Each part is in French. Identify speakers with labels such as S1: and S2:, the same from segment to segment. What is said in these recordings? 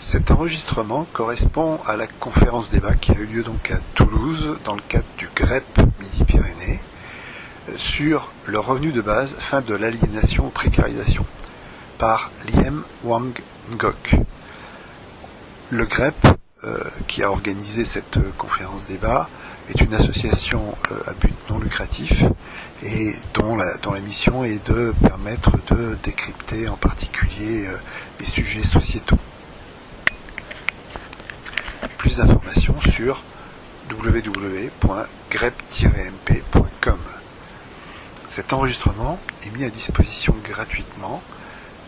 S1: Cet enregistrement correspond à la conférence débat qui a eu lieu donc à Toulouse dans le cadre du GREP Midi-Pyrénées sur le revenu de base, fin de l'aliénation ou précarisation par Liem Wang Ngoc. Le GREP qui a organisé cette conférence débat est une association à but non lucratif et dont la mission est de permettre de décrypter en particulier les sujets sociétaux. Plus d'informations sur www.grep-mp.com. Cet enregistrement est mis à disposition gratuitement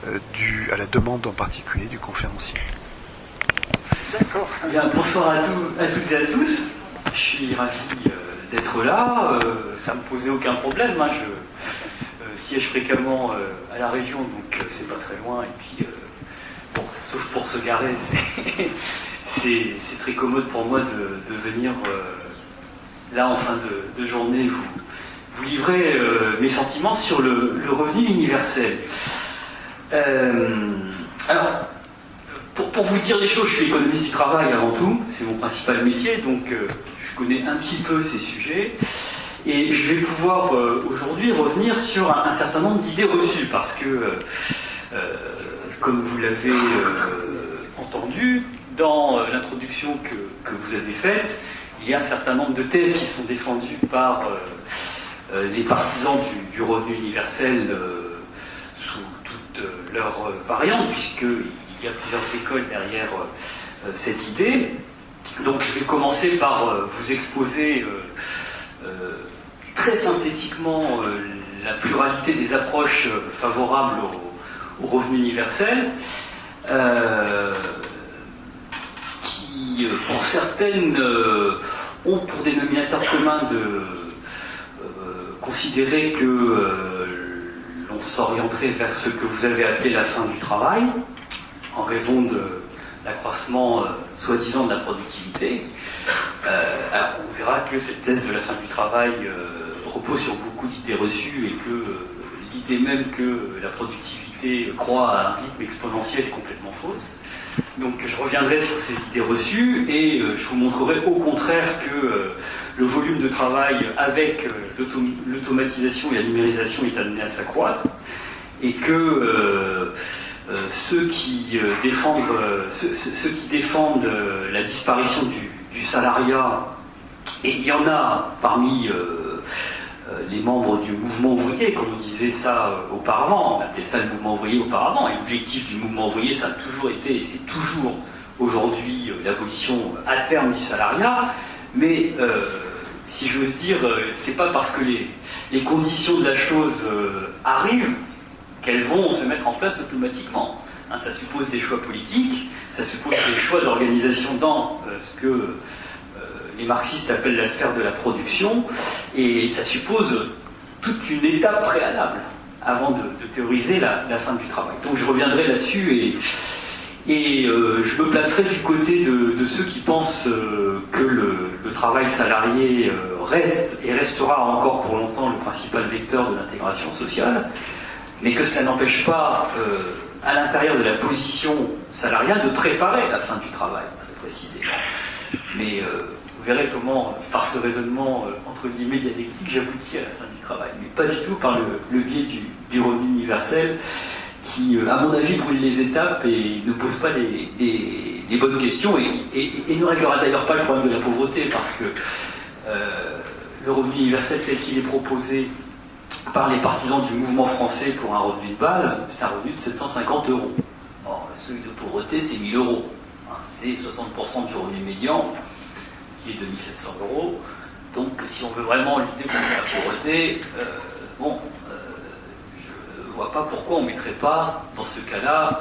S1: à la demande en particulier du conférencier.
S2: D'accord. Bien, bonsoir à toutes et à tous. Je suis ravi d'être là. Ça ne me posait aucun problème. Hein. Je siège fréquemment à la région, donc c'est pas très loin. Et puis, bon, sauf pour se garer, c'est très commode pour moi de venir là en fin de journée vous livrer mes sentiments sur le revenu universel. Alors, pour vous dire les choses, je suis économiste du travail avant tout, c'est mon principal métier, donc je connais un petit peu ces sujets, et je vais pouvoir aujourd'hui revenir sur un certain nombre d'idées reçues, parce que, comme vous l'avez entendu, dans l'introduction que vous avez faite, il y a un certain nombre de thèses qui sont défendues par les partisans du revenu universel sous toutes leurs variantes, puisqu'il y a plusieurs écoles derrière cette idée. Donc je vais commencer par vous exposer très synthétiquement la pluralité des approches favorables au revenu universel. Qui, pour certaines, ont pour dénominateur commun de considérer que l'on s'orienterait vers ce que vous avez appelé la fin du travail, en raison de l'accroissement soi-disant de la productivité. Alors, on verra que cette thèse de la fin du travail repose sur beaucoup d'idées reçues et que l'idée même que la productivité croît à un rythme exponentiel est complètement fausse. Donc je reviendrai sur ces idées reçues et je vous montrerai au contraire que le volume de travail avec l'automatisation et la numérisation est amené à s'accroître et que ceux qui défendent la disparition du salariat, et il y en a parmi les membres du mouvement ouvrier, comme on disait ça auparavant, on appelait ça le mouvement ouvrier auparavant, et l'objectif du mouvement ouvrier, ça a toujours été, et c'est toujours aujourd'hui, l'abolition à terme du salariat, mais si j'ose dire, c'est pas parce que les conditions de la chose arrivent qu'elles vont se mettre en place automatiquement. Hein, ça suppose des choix politiques, ça suppose des choix d'organisation dans ce que les marxistes appellent la sphère de la production, et ça suppose toute une étape préalable avant de théoriser la fin du travail. Donc je reviendrai là-dessus et je me placerai du côté de ceux qui pensent que le travail salarié reste et restera encore pour longtemps le principal vecteur de l'intégration sociale, mais que cela n'empêche pas, à l'intérieur de la position salariale, de préparer la fin du travail, très précisément. Mais vous verrez comment, par ce raisonnement entre guillemets dialectique, j'aboutis à la fin du travail, mais pas du tout par le biais du revenu universel qui, à mon avis, brûle les étapes et ne pose pas les bonnes questions et ne réglera d'ailleurs pas le problème de la pauvreté, parce que le revenu universel tel qu'il est proposé par les partisans du mouvement français pour un revenu de base, c'est un revenu de 750 €. Or, le seuil de pauvreté, c'est 1 000 €. Hein, c'est 60% du revenu médian, qui est de 1 700 €. Donc, si on veut vraiment lutter contre la pauvreté, je ne vois pas pourquoi on ne mettrait pas, dans ce cas-là,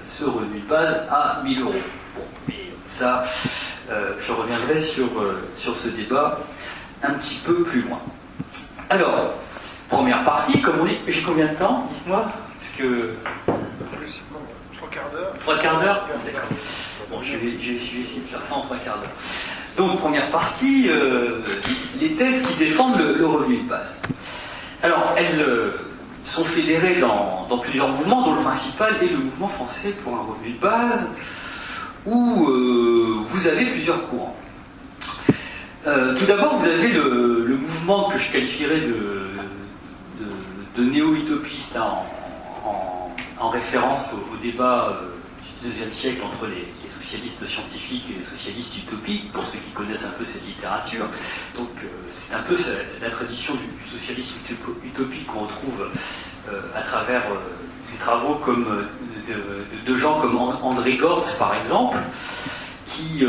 S2: ce revenu de base à 1 000 €. Bon, mais ça, je reviendrai sur ce débat un petit peu plus loin. Alors, première partie, comme on dit, j'ai combien de temps? Dites-moi, parce que...
S1: 3 quarts d'heure.
S2: 3 quarts d'heure? D'accord. Bon, je vais essayer de faire ça en 3 quarts d'heure. Donc, première partie, les thèses qui défendent le revenu de base. Alors, elles sont fédérées dans plusieurs mouvements, dont le principal est le mouvement français pour un revenu de base, où vous avez plusieurs courants. Tout d'abord, vous avez le mouvement que je qualifierais de néo-utopiste, hein, en référence au débat du XIXe siècle entre les socialistes scientifiques et les socialistes utopiques, pour ceux qui connaissent un peu cette littérature. Donc c'est un peu la tradition du socialisme utopique qu'on retrouve à travers des travaux comme de gens comme André Gortz, par exemple, qui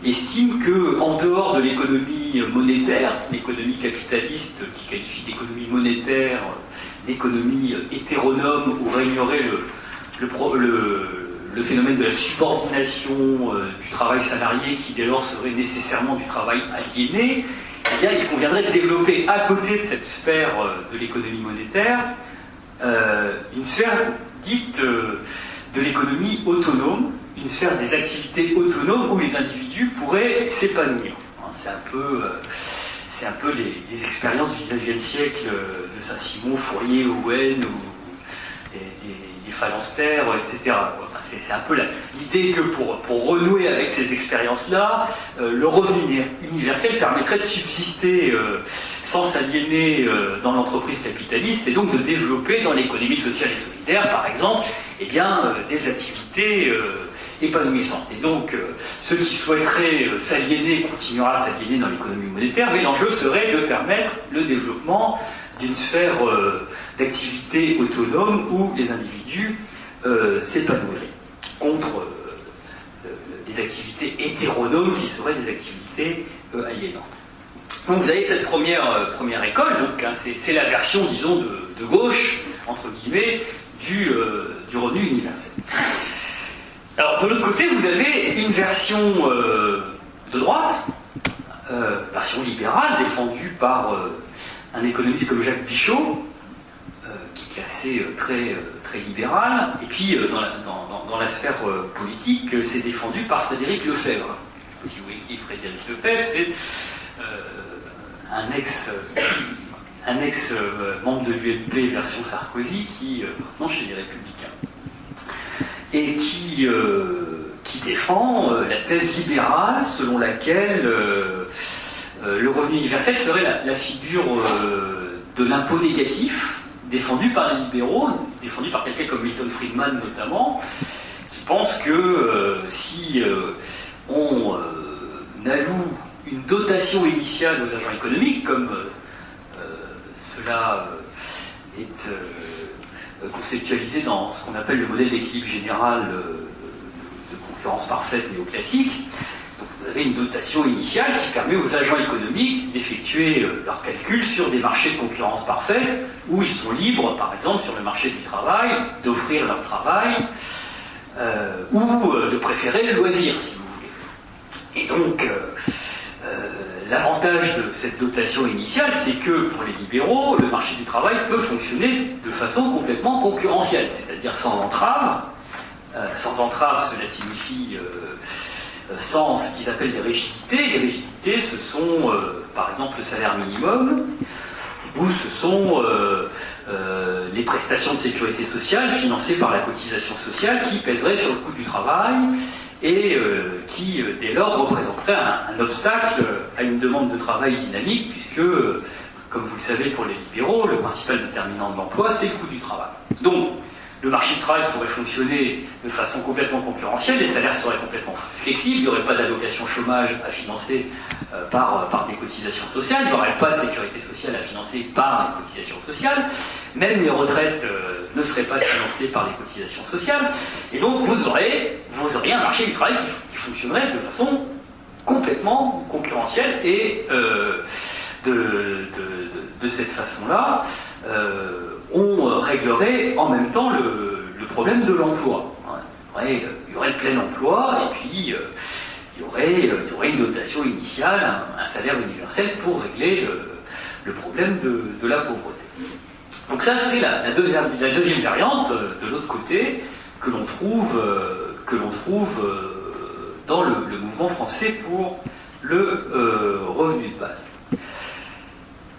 S2: estime qu'en dehors de l'économie monétaire, l'économie capitaliste, qui qualifie d'économie monétaire, d'économie hétéronome, où régnerait le phénomène de la subordination du travail salarié, qui dès lors serait nécessairement du travail aliéné, eh bien, il conviendrait de développer à côté de cette sphère de l'économie monétaire une sphère dite de l'économie autonome, une sphère des activités autonomes où les individus pourraient s'épanouir. C'est un peu les expériences du XIXe siècle de Saint-Simon, Fourier, Owen, ou des phalanstères, etc. C'est un peu l'idée que pour renouer avec ces expériences-là, le revenu universel permettrait de subsister sans s'aliéner dans l'entreprise capitaliste, et donc de développer dans l'économie sociale et solidaire, par exemple, eh bien, des activités épanouissantes. Et donc, ceux qui souhaiteraient s'aliéner continuera à s'aliéner dans l'économie monétaire, mais l'enjeu serait de permettre le développement d'une sphère d'activité autonome où les individus s'épanouiraient, contre des activités hétéronomes qui seraient des activités aliénantes. Donc vous avez cette première école, donc hein, c'est la version, disons, de gauche, entre guillemets, du revenu universel. Alors de l'autre côté, vous avez une version de droite, version libérale, défendue par un économiste comme Jacques Pichot, qui est classé très libéral, et puis dans la sphère politique, c'est défendu par Frédéric Lefebvre. Si vous voyez qui est Frédéric Lefebvre, c'est un ex membre de l'UMP version Sarkozy qui maintenant chez les Républicains, et qui défend la thèse libérale selon laquelle le revenu universel serait la figure de l'impôt négatif, défendu par les libéraux, défendu par quelqu'un comme Milton Friedman notamment, qui pense que si on alloue une dotation initiale aux agents économiques, comme cela est conceptualisé dans ce qu'on appelle le modèle d'équilibre général de concurrence parfaite néoclassique, donc vous avez une dotation initiale qui permet aux agents économiques d'effectuer leurs calculs sur des marchés de concurrence parfaite, où ils sont libres, par exemple sur le marché du travail, d'offrir leur travail, ou de préférer le loisir, si vous voulez. Et donc, l'avantage de cette dotation initiale, c'est que pour les libéraux, le marché du travail peut fonctionner de façon complètement concurrentielle, c'est-à-dire sans entrave. Sans entrave, cela signifie sans ce qu'ils appellent des rigidités. Les rigidités, ce sont par exemple le salaire minimum, ou ce sont les prestations de sécurité sociale financées par la cotisation sociale qui pèseraient sur le coût du travail et qui, dès lors, représenterait un obstacle à une demande de travail dynamique, puisque, comme vous le savez, pour les libéraux, le principal déterminant de l'emploi, c'est le coût du travail. Donc, le marché du travail pourrait fonctionner de façon complètement concurrentielle, les salaires seraient complètement flexibles, il n'y aurait pas d'allocation chômage à financer par des cotisations sociales, il n'y aurait pas de sécurité sociale à financer par les cotisations sociales, même les retraites ne seraient pas financées par les cotisations sociales, et donc vous auriez un marché du travail qui fonctionnerait de façon complètement concurrentielle, et de cette façon-là, on réglerait en même temps le problème de l'emploi. Il y aurait le plein emploi, et puis il y aurait une dotation initiale, un salaire universel pour régler le problème de la pauvreté. Donc ça, c'est la deuxième variante, de l'autre côté, que l'on trouve dans le mouvement français pour le revenu de base.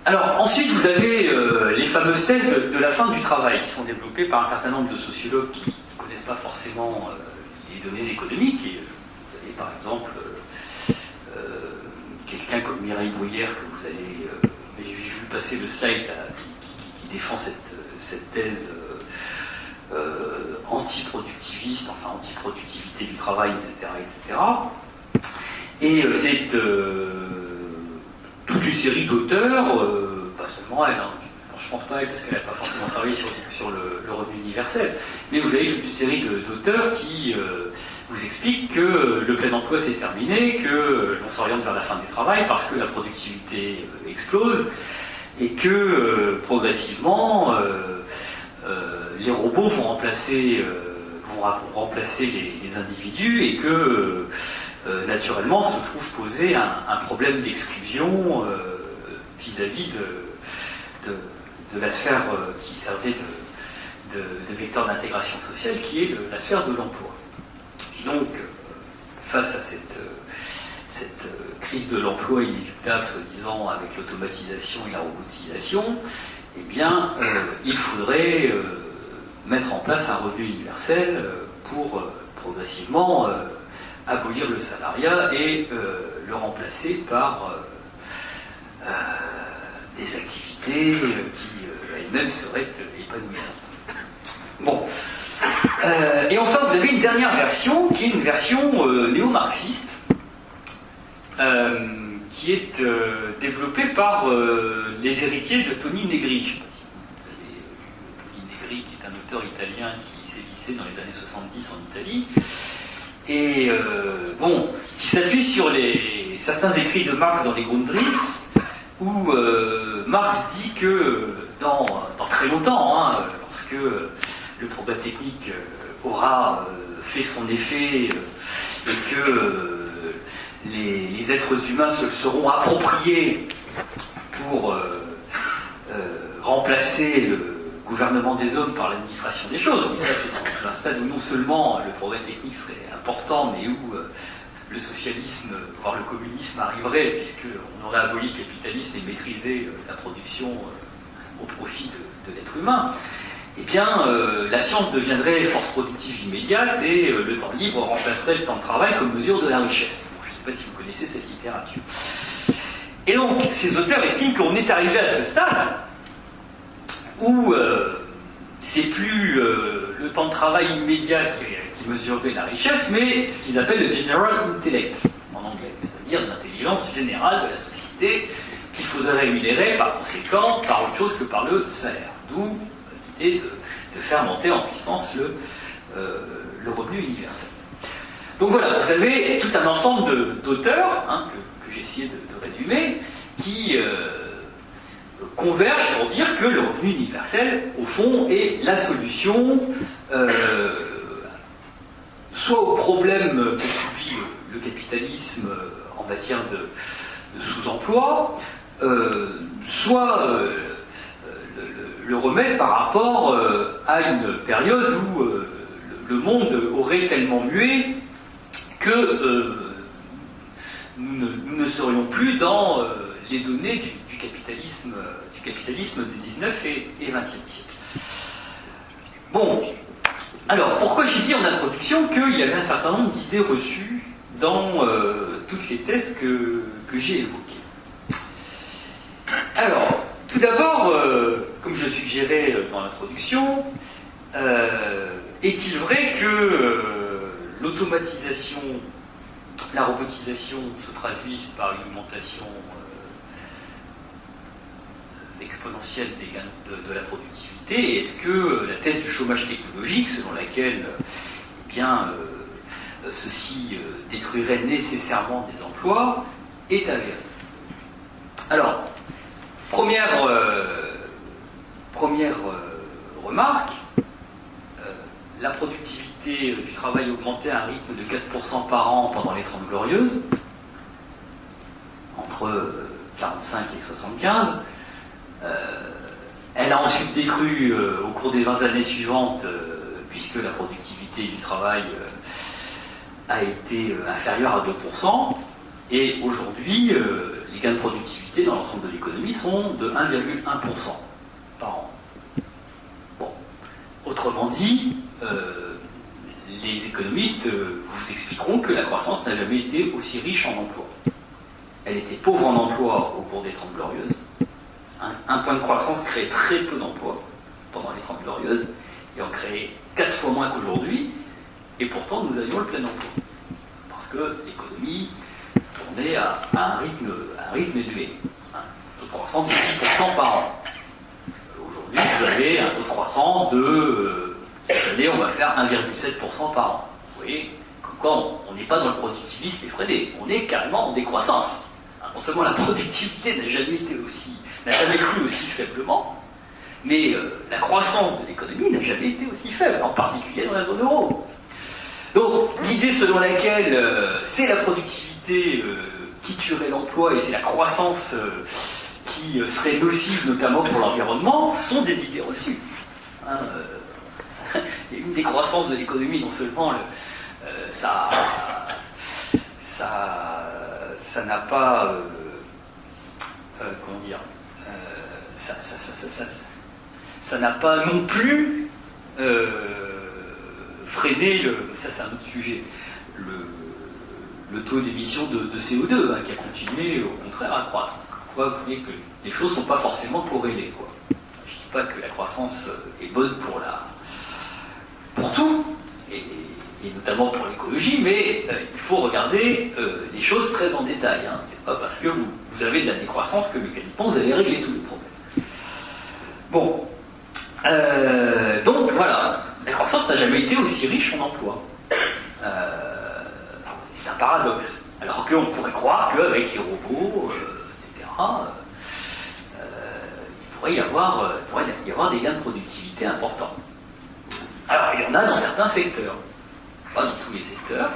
S2: Alors, ensuite, vous avez les fameuses thèses de la fin du travail, qui sont développées par un certain nombre de sociologues qui ne connaissent pas forcément les données économiques. Et vous avez par exemple quelqu'un comme Mireille Bruyère, que vous allez... j'ai vu passer le slide là, qui défend cette thèse antiproductiviste, enfin antiproductivité du travail, etc. Et c'est toute une série d'auteurs, pas seulement elle, hein, je pense pas elle parce qu'elle n'a pas forcément travaillé sur le revenu universel, mais vous avez toute une série d'auteurs qui vous expliquent que le plein emploi c'est terminé, que l'on s'oriente vers la fin du travail parce que la productivité explose et que progressivement les robots vont remplacer les individus et que naturellement se trouve poser un problème d'exclusion vis-à-vis de la sphère qui servait de vecteur d'intégration sociale, qui est la sphère de l'emploi. Et donc, face à cette crise de l'emploi inéluctable, soi-disant, avec l'automatisation et la robotisation, eh bien, il faudrait mettre en place un revenu universel pour progressivement abolir le salariat et le remplacer par des activités qui elles-mêmes seraient épanouissantes. Bon. Et enfin, vous avez une dernière version, qui est une version néo-marxiste, qui est développée par les héritiers de Tony Negri. Je ne sais pas si vous avez vu Tony Negri, qui est un auteur italien qui sévissait dans les années 70 en Italie, et qui s'appuie sur certains écrits de Marx dans les Grundrisse, où Marx dit que dans très longtemps, lorsque le progrès technique aura fait son effet et que les êtres humains se seront appropriés pour remplacer le gouvernement des hommes par l'administration des choses. Et ça, c'est dans un stade où non seulement le progrès technique serait important, mais où le socialisme, voire le communisme arriverait, puisqu'on aurait aboli le capitalisme et maîtrisé la production au profit de l'être humain. Eh bien, la science deviendrait force productive immédiate et le temps libre remplacerait le temps de travail comme mesure de la richesse. Bon, je ne sais pas si vous connaissez cette littérature. Et donc, ces auteurs estiment qu'on est arrivé à ce stade où c'est plus le temps de travail immédiat qui mesurerait la richesse, mais ce qu'ils appellent le general intellect en anglais, c'est-à-dire l'intelligence générale de la société qu'il faudrait rémunérer par conséquent par autre chose que par le salaire. D'où l'idée de faire monter en puissance le revenu universel. Donc voilà, vous avez tout un ensemble d'auteurs que j'ai essayé de résumer qui convergent pour dire que le revenu universel, au fond, est la solution soit au problème que subit le capitalisme en matière de sous-emploi, soit le remet par rapport à une période où le monde aurait tellement mué que nous ne serions plus dans les données du capitalisme des 19 et 20e siècle. Bon, alors pourquoi j'ai dit en introduction qu'il y avait un certain nombre d'idées reçues dans toutes les thèses que j'ai évoquées. Alors, tout d'abord, comme je suggérais dans l'introduction, est-il vrai que l'automatisation, la robotisation se traduisent par une augmentation exponentielle des gains de la productivité? Est-ce que la thèse du chômage technologique, selon laquelle ceci détruirait nécessairement des emplois, est avérée? Alors, première remarque, la productivité du travail augmentait à un rythme de 4% par an pendant les 30 Glorieuses, entre 45 et 75. Elle a ensuite décru au cours des 20 années suivantes, puisque la productivité du travail a été inférieure à 2%, et aujourd'hui, les gains de productivité dans l'ensemble de l'économie sont de 1,1% par an. Bon. Autrement dit, les économistes vous expliqueront que la croissance n'a jamais été aussi riche en emploi. Elle était pauvre en emploi au cours des 30 Glorieuses. Un point de croissance crée très peu d'emplois pendant les 30 Glorieuses, et en créait 4 fois moins qu'aujourd'hui, et pourtant nous avions le plein emploi. Parce que l'économie tournait à un rythme élevé. Un taux de croissance de 6% par an. Aujourd'hui, vous avez un taux de croissance de... cette année, on va faire 1,7% par an. Vous voyez, comme quoi on n'est pas dans le productivisme effréné, on est carrément en décroissance. Non seulement la productivité n'a jamais cru aussi faiblement, mais la croissance de l'économie n'a jamais été aussi faible, en particulier dans la zone euro. Donc, l'idée selon laquelle c'est la productivité qui tuerait l'emploi et c'est la croissance qui serait nocive notamment pour l'environnement, sont des idées reçues. Une des croissances de l'économie, non seulement ça n'a pas... comment dire ça n'a pas non plus freiné, ça c'est un autre sujet, le taux d'émission de CO2 qui a continué au contraire à croître. Vous voyez que les choses ne sont pas forcément corrélées. Je ne dis pas que la croissance est bonne pour tout, et notamment pour l'écologie, mais il faut regarder les choses très en détail. C'est pas parce que vous avez de la décroissance que mécaniquement vous allez régler tous les problèmes. Bon. Donc voilà, la croissance n'a jamais été aussi riche en emploi. C'est un paradoxe. Alors qu'on pourrait croire qu'avec les robots, etc., il pourrait y avoir des gains de productivité importants. Alors, il y en a dans certains secteurs. Pas dans tous les secteurs.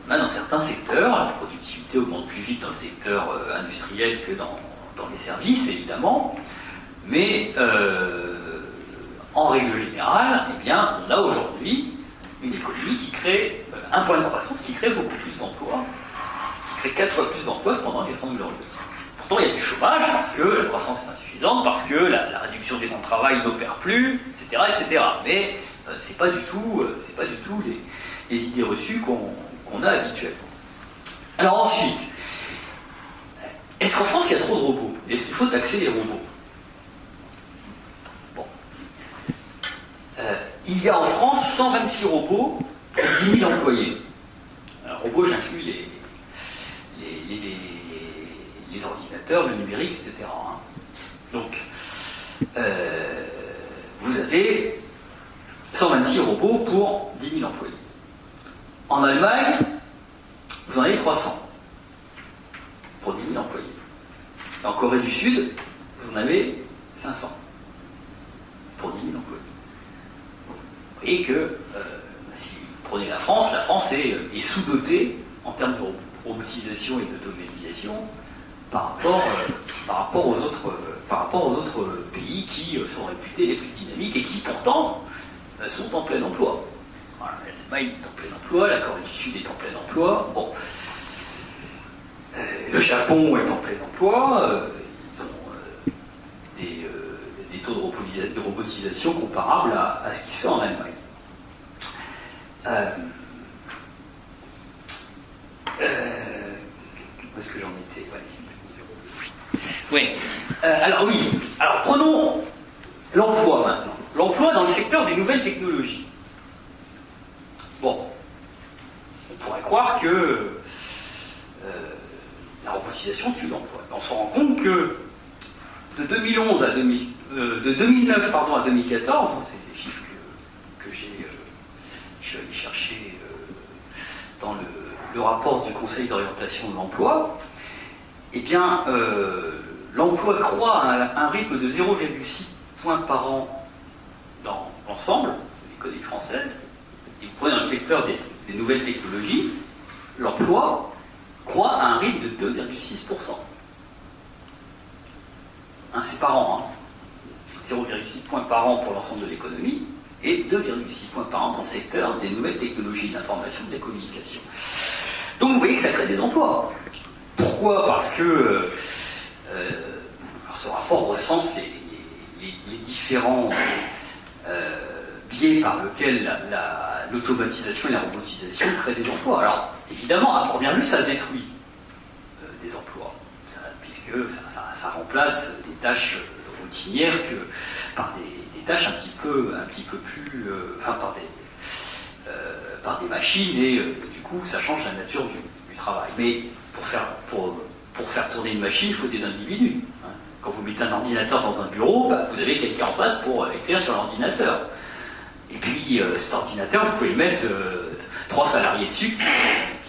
S2: Il y en a dans certains secteurs. La productivité augmente plus vite dans le secteur industriel que dans les services, évidemment. Mais, en règle générale, eh bien, on a aujourd'hui une économie qui crée un point de croissance qui crée beaucoup plus d'emplois, qui crée 4 fois plus d'emplois que pendant les 30 Glorieuses. Pourtant, il y a du chômage parce que la croissance est insuffisante, parce que la réduction des temps de travail n'opère plus, etc., etc. Mais c'est pas du tout les idées reçues qu'on a habituellement. Alors ensuite, est-ce qu'en France il y a trop de robots? Est-ce qu'il faut taxer les robots? Bon. Il y a en France 126 robots pour 10 000 employés. Alors, robots, j'inclus les ordinateurs, le numérique, etc. Donc, vous avez 126 robots pour 10 000 employés. En Allemagne, vous en avez 300 pour 10 000 employés. Et en Corée du Sud, vous en avez 500 pour 10 000 employés. Vous voyez que si vous prenez la France est sous-dotée en termes de robotisation et d'automatisation par rapport aux autres pays qui sont réputés les plus dynamiques et qui pourtant sont en plein emploi. Voilà, l'Allemagne est en plein emploi, la Corée du Sud est en plein emploi. Bon. Le Japon est en plein emploi, ils ont des taux de robotisation comparables à ce qui se fait en Allemagne. Où est-ce que j'en étais? Oui. Alors prenons l'emploi maintenant. L'emploi dans le secteur des nouvelles technologies. Bon, on pourrait croire que la robotisation tue l'emploi. On se rend compte que de 2009 à 2014, c'est des chiffres que je suis allé chercher dans le rapport du Conseil d'orientation de l'emploi, eh bien, l'emploi croît à un rythme de 0,6 points par an dans l'ensemble de l'économie française. Et vous prenez dans le secteur des nouvelles technologies, l'emploi croît à un rythme de 2,6%. C'est par an. 0,6 points par an pour l'ensemble de l'économie et 2,6 points par an dans le secteur des nouvelles technologies de l'information et de la communication. Donc vous voyez que ça crée des emplois. Pourquoi? Parce que ce rapport recense les différents biais par lesquels l'automatisation et la robotisation créent des emplois. Alors, évidemment, à première vue, ça détruit des emplois, puisque ça remplace des tâches routinières par des tâches un petit peu plus, par des machines, et du coup, ça change la nature du travail. Mais pour faire tourner une machine, il faut des individus. Hein. Quand vous mettez un ordinateur dans un bureau, vous avez quelqu'un en face pour écrire sur l'ordinateur. Et puis, cet ordinateur, vous pouvez mettre 3 salariés dessus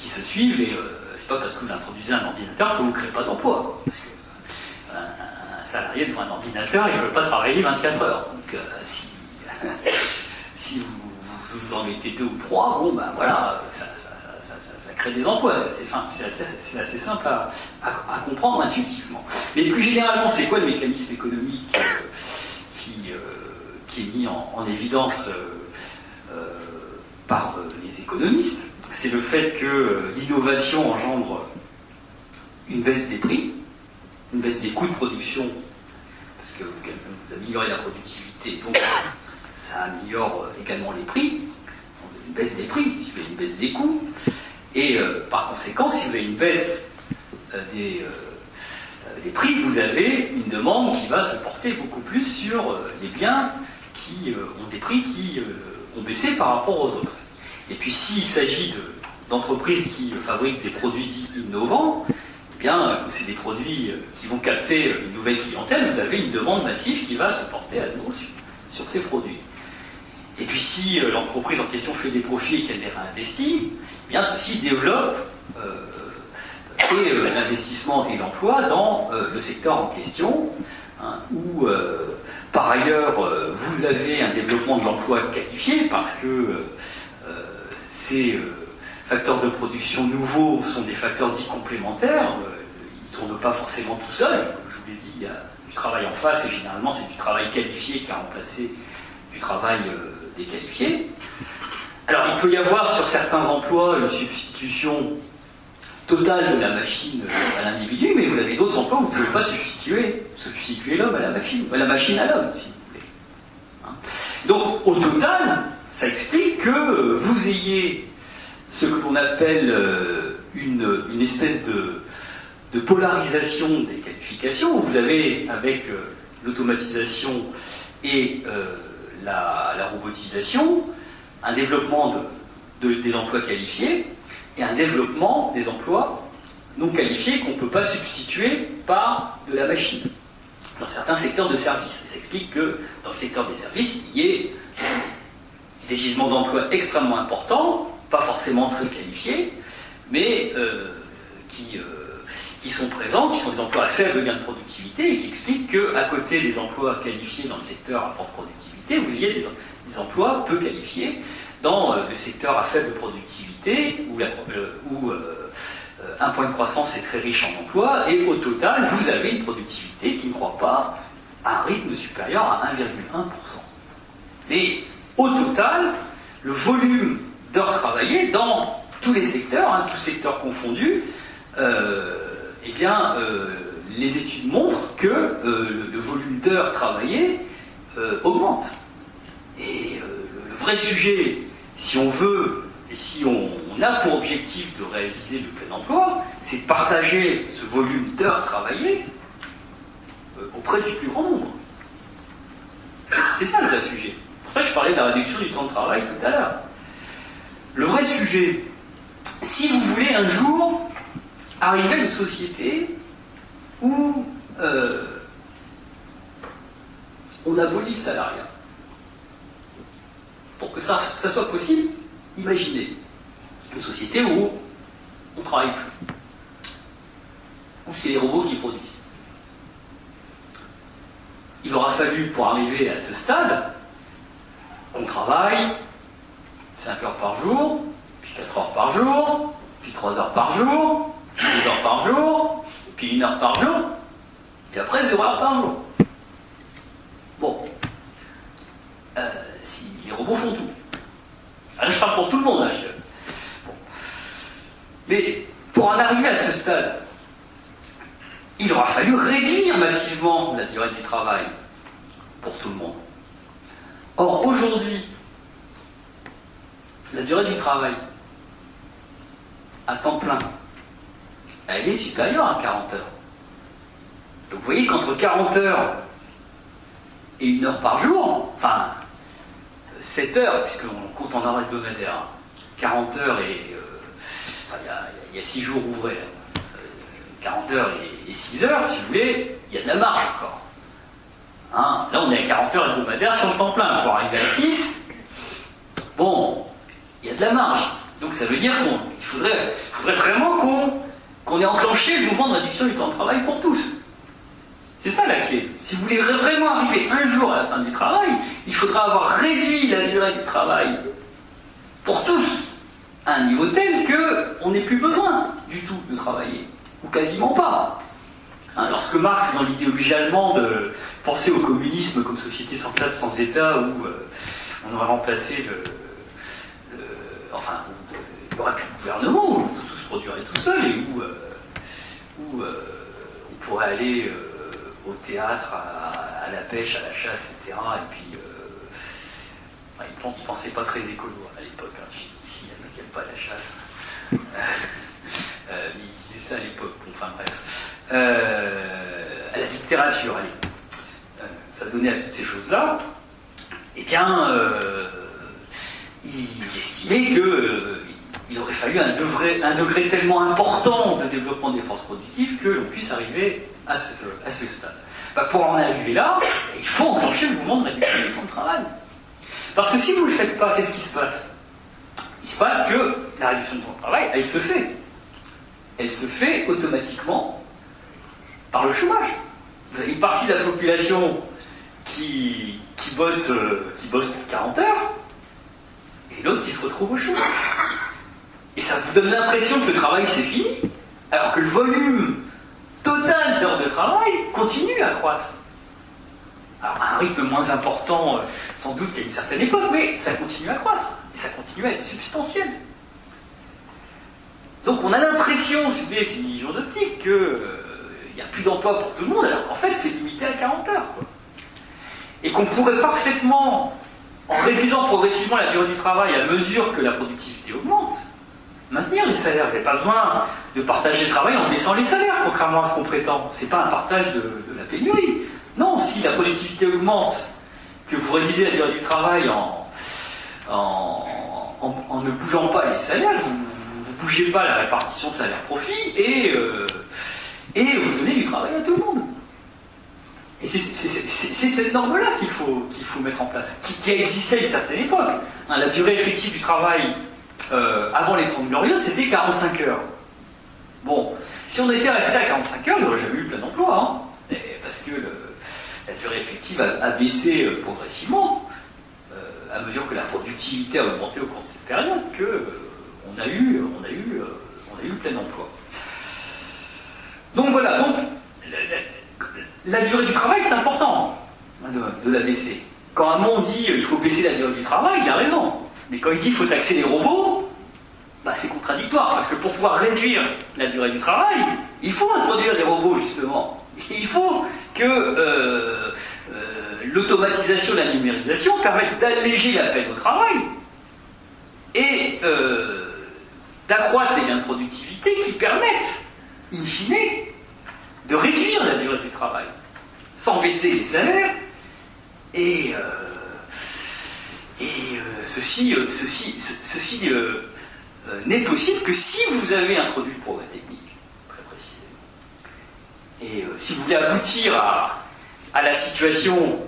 S2: qui se suivent, et c'est pas parce que vous introduisez un ordinateur que vous ne créez pas d'emploi. Parce que un salarié devant un ordinateur, il ne veut pas travailler 24 heures. Donc, si vous en mettez 2 ou 3, bon, ben voilà, ça crée des emplois. C'est assez simple à comprendre intuitivement. Mais plus généralement, c'est quoi le mécanisme économique qui est mis en évidence par les économistes? C'est le fait que l'innovation engendre une baisse des prix, une baisse des coûts de production, parce que vous améliorez la productivité, donc ça améliore également les prix, une baisse des prix, si vous avez une baisse des coûts, et par conséquent, si vous avez une baisse des prix, vous avez une demande qui va se porter beaucoup plus sur les biens qui ont des prix qui ont baissé par rapport aux autres. Et puis s'il s'agit d'entreprises qui fabriquent des produits dits innovants, eh bien, c'est des produits qui vont capter une nouvelle clientèle, vous avez une demande massive qui va se porter à nouveau sur ces produits. Et puis si l'entreprise en question fait des profits et qu'elle les réinvestit, eh bien ceci développe l'investissement et l'emploi dans le secteur en question, hein, où par ailleurs vous avez un développement de l'emploi qualifié parce que ces facteurs de production nouveaux sont des facteurs dits complémentaires, ils ne tournent pas forcément tout seuls, comme je vous l'ai dit, il y a du travail en face et généralement c'est du travail qualifié qui a remplacé du travail déqualifié. Alors il peut y avoir sur certains emplois une substitution totale de la machine à l'individu, mais vous avez d'autres emplois où vous ne pouvez pas substituer l'homme à la machine à l'homme, si vous voulez. Hein. Donc au total, ça explique que vous ayez ce que l'on appelle une espèce de polarisation des qualifications, où vous avez avec l'automatisation et la robotisation un développement des emplois qualifiés et un développement des emplois non qualifiés qu'on ne peut pas substituer par de la machine. Dans certains secteurs de services, ça explique que dans le secteur des services, il y ait des gisements d'emplois extrêmement importants, pas forcément très qualifiés, mais qui sont présents, qui sont des emplois à faible gain de productivité et qui expliquent qu'à côté des emplois qualifiés dans le secteur à forte productivité, vous ayez des emplois peu qualifiés dans le secteur à faible productivité où un point de croissance est très riche en emplois et au total, vous avez une productivité qui ne croît pas à un rythme supérieur à 1,1%. Mais au total, le volume d'heures travaillées dans tous les secteurs, tous secteurs confondus, les études montrent que le volume d'heures travaillées augmente. Et le vrai sujet, si on veut, et si on a pour objectif de réaliser le plein emploi, c'est de partager ce volume d'heures travaillées auprès du plus grand nombre. C'est ça le vrai sujet. C'est pour ça que je parlais de la réduction du temps de travail tout à l'heure. Le vrai sujet, si vous voulez un jour arriver à une société où on abolit le salariat, pour que ça soit possible, imaginez une société où on ne travaille plus, où c'est les robots qui produisent. Il aura fallu, pour arriver à ce stade, qu'on travaille 5 heures par jour, puis 4 heures par jour, puis 3 heures par jour, puis 2 heures par jour, puis 1 heure par jour, puis après 0 heure par jour. Bon. Si les robots font tout. Alors, je parle pour tout le monde. Bon. Mais pour en arriver à ce stade, il aura fallu réduire massivement la durée du travail pour tout le monde. Or, aujourd'hui, la durée du travail à temps plein, elle est supérieure à 40 heures. Donc vous voyez qu'entre 40 heures et 1 heure par jour, enfin 7 heures, puisqu'on compte en heures hebdomadaires, 40 heures et il y a 6 jours ouvrés, 40 heures et 6 heures, si vous voulez, il y a de la marge encore. Hein, là on est à 40 heures hebdomadaires sur le temps plein, pour arriver à 6, bon, il y a de la marge. Donc ça veut dire qu'il faudrait vraiment qu'on ait enclenché le mouvement de réduction du temps de travail pour tous. C'est ça la clé. Si vous voulez vraiment arriver un jour à la fin du travail, il faudra avoir réduit la durée du travail pour tous à un niveau tel qu'on n'ait plus besoin du tout de travailler, ou quasiment pas. Hein, lorsque Marx, dans l'idéologie allemande, pensait au communisme comme société sans classe, sans État, où on aurait remplacé il n'y aurait plus de gouvernement, où tout se produirait tout seul, et où on pourrait aller au théâtre, à la pêche, à la chasse, etc. Et puis, ils ne pensaient pas très écolo à l'époque. Hein. Ici, il y en a qui n'aiment pas la chasse. Mais ils disaient ça à l'époque. Enfin bref. À la littérature, allez. Ça donnait à toutes ces choses-là. Eh bien, il estimait qu'il aurait fallu un degré tellement important de développement des forces productives que l'on puisse arriver à ce stade. Pour en arriver là, il faut enclencher le mouvement de réduction du temps de travail. Parce que si vous ne le faites pas, qu'est-ce qui se passe? Il se passe que la réduction du temps de travail, elle se fait. Elle se fait automatiquement par le chômage. Vous avez une partie de la population qui bosse pour 40 heures, et l'autre qui se retrouve au chômage. Et ça vous donne l'impression que le travail c'est fini, alors que le volume total d'heures de travail continue à croître. Alors à un rythme moins important, sans doute qu'à une certaine époque, mais ça continue à croître, et ça continue à être substantiel. Donc on a l'impression, si vous voulez, c'est une illusion d'optique, qu'il n'y a plus d'emploi pour tout le monde, alors qu'en fait c'est limité à 40 heures. Quoi. Et qu'on pourrait parfaitement, en réduisant progressivement la durée du travail à mesure que la productivité augmente, maintenir les salaires. Vous n'avez pas besoin de partager le travail en baissant les salaires, contrairement à ce qu'on prétend. Ce n'est pas un partage de la pénurie. Non, si la productivité augmente, que vous réduisez la durée du travail en ne bougeant pas les salaires, vous ne bougez pas la répartition salaire-profit et vous donnez du travail à tout le monde. Et c'est cette norme-là qu'il faut mettre en place, qui a existé à une certaine époque. Hein, la durée effective du travail avant les 30 Glorieuses, c'était 45 heures. Bon, si on était resté à 45 heures, il n'y aurait jamais eu le plein emploi, hein, parce que la durée effective a baissé progressivement, à mesure que la productivité a augmenté au cours de cette période, qu'on a eu le plein emploi. Donc voilà, la durée du travail, c'est important de la baisser. Quand un monde dit il faut baisser la durée du travail, il a raison. Mais quand il dit qu'il faut taxer les robots, c'est contradictoire, parce que pour pouvoir réduire la durée du travail, il faut introduire les robots, justement. Il faut que l'automatisation et la numérisation permettent d'alléger la peine au travail et d'accroître les gains de productivité qui permettent, in fine, de réduire la durée du travail, sans baisser les salaires, et ceci n'est possible que si vous avez introduit le progrès technique, très précisément. Et si vous voulez aboutir à la situation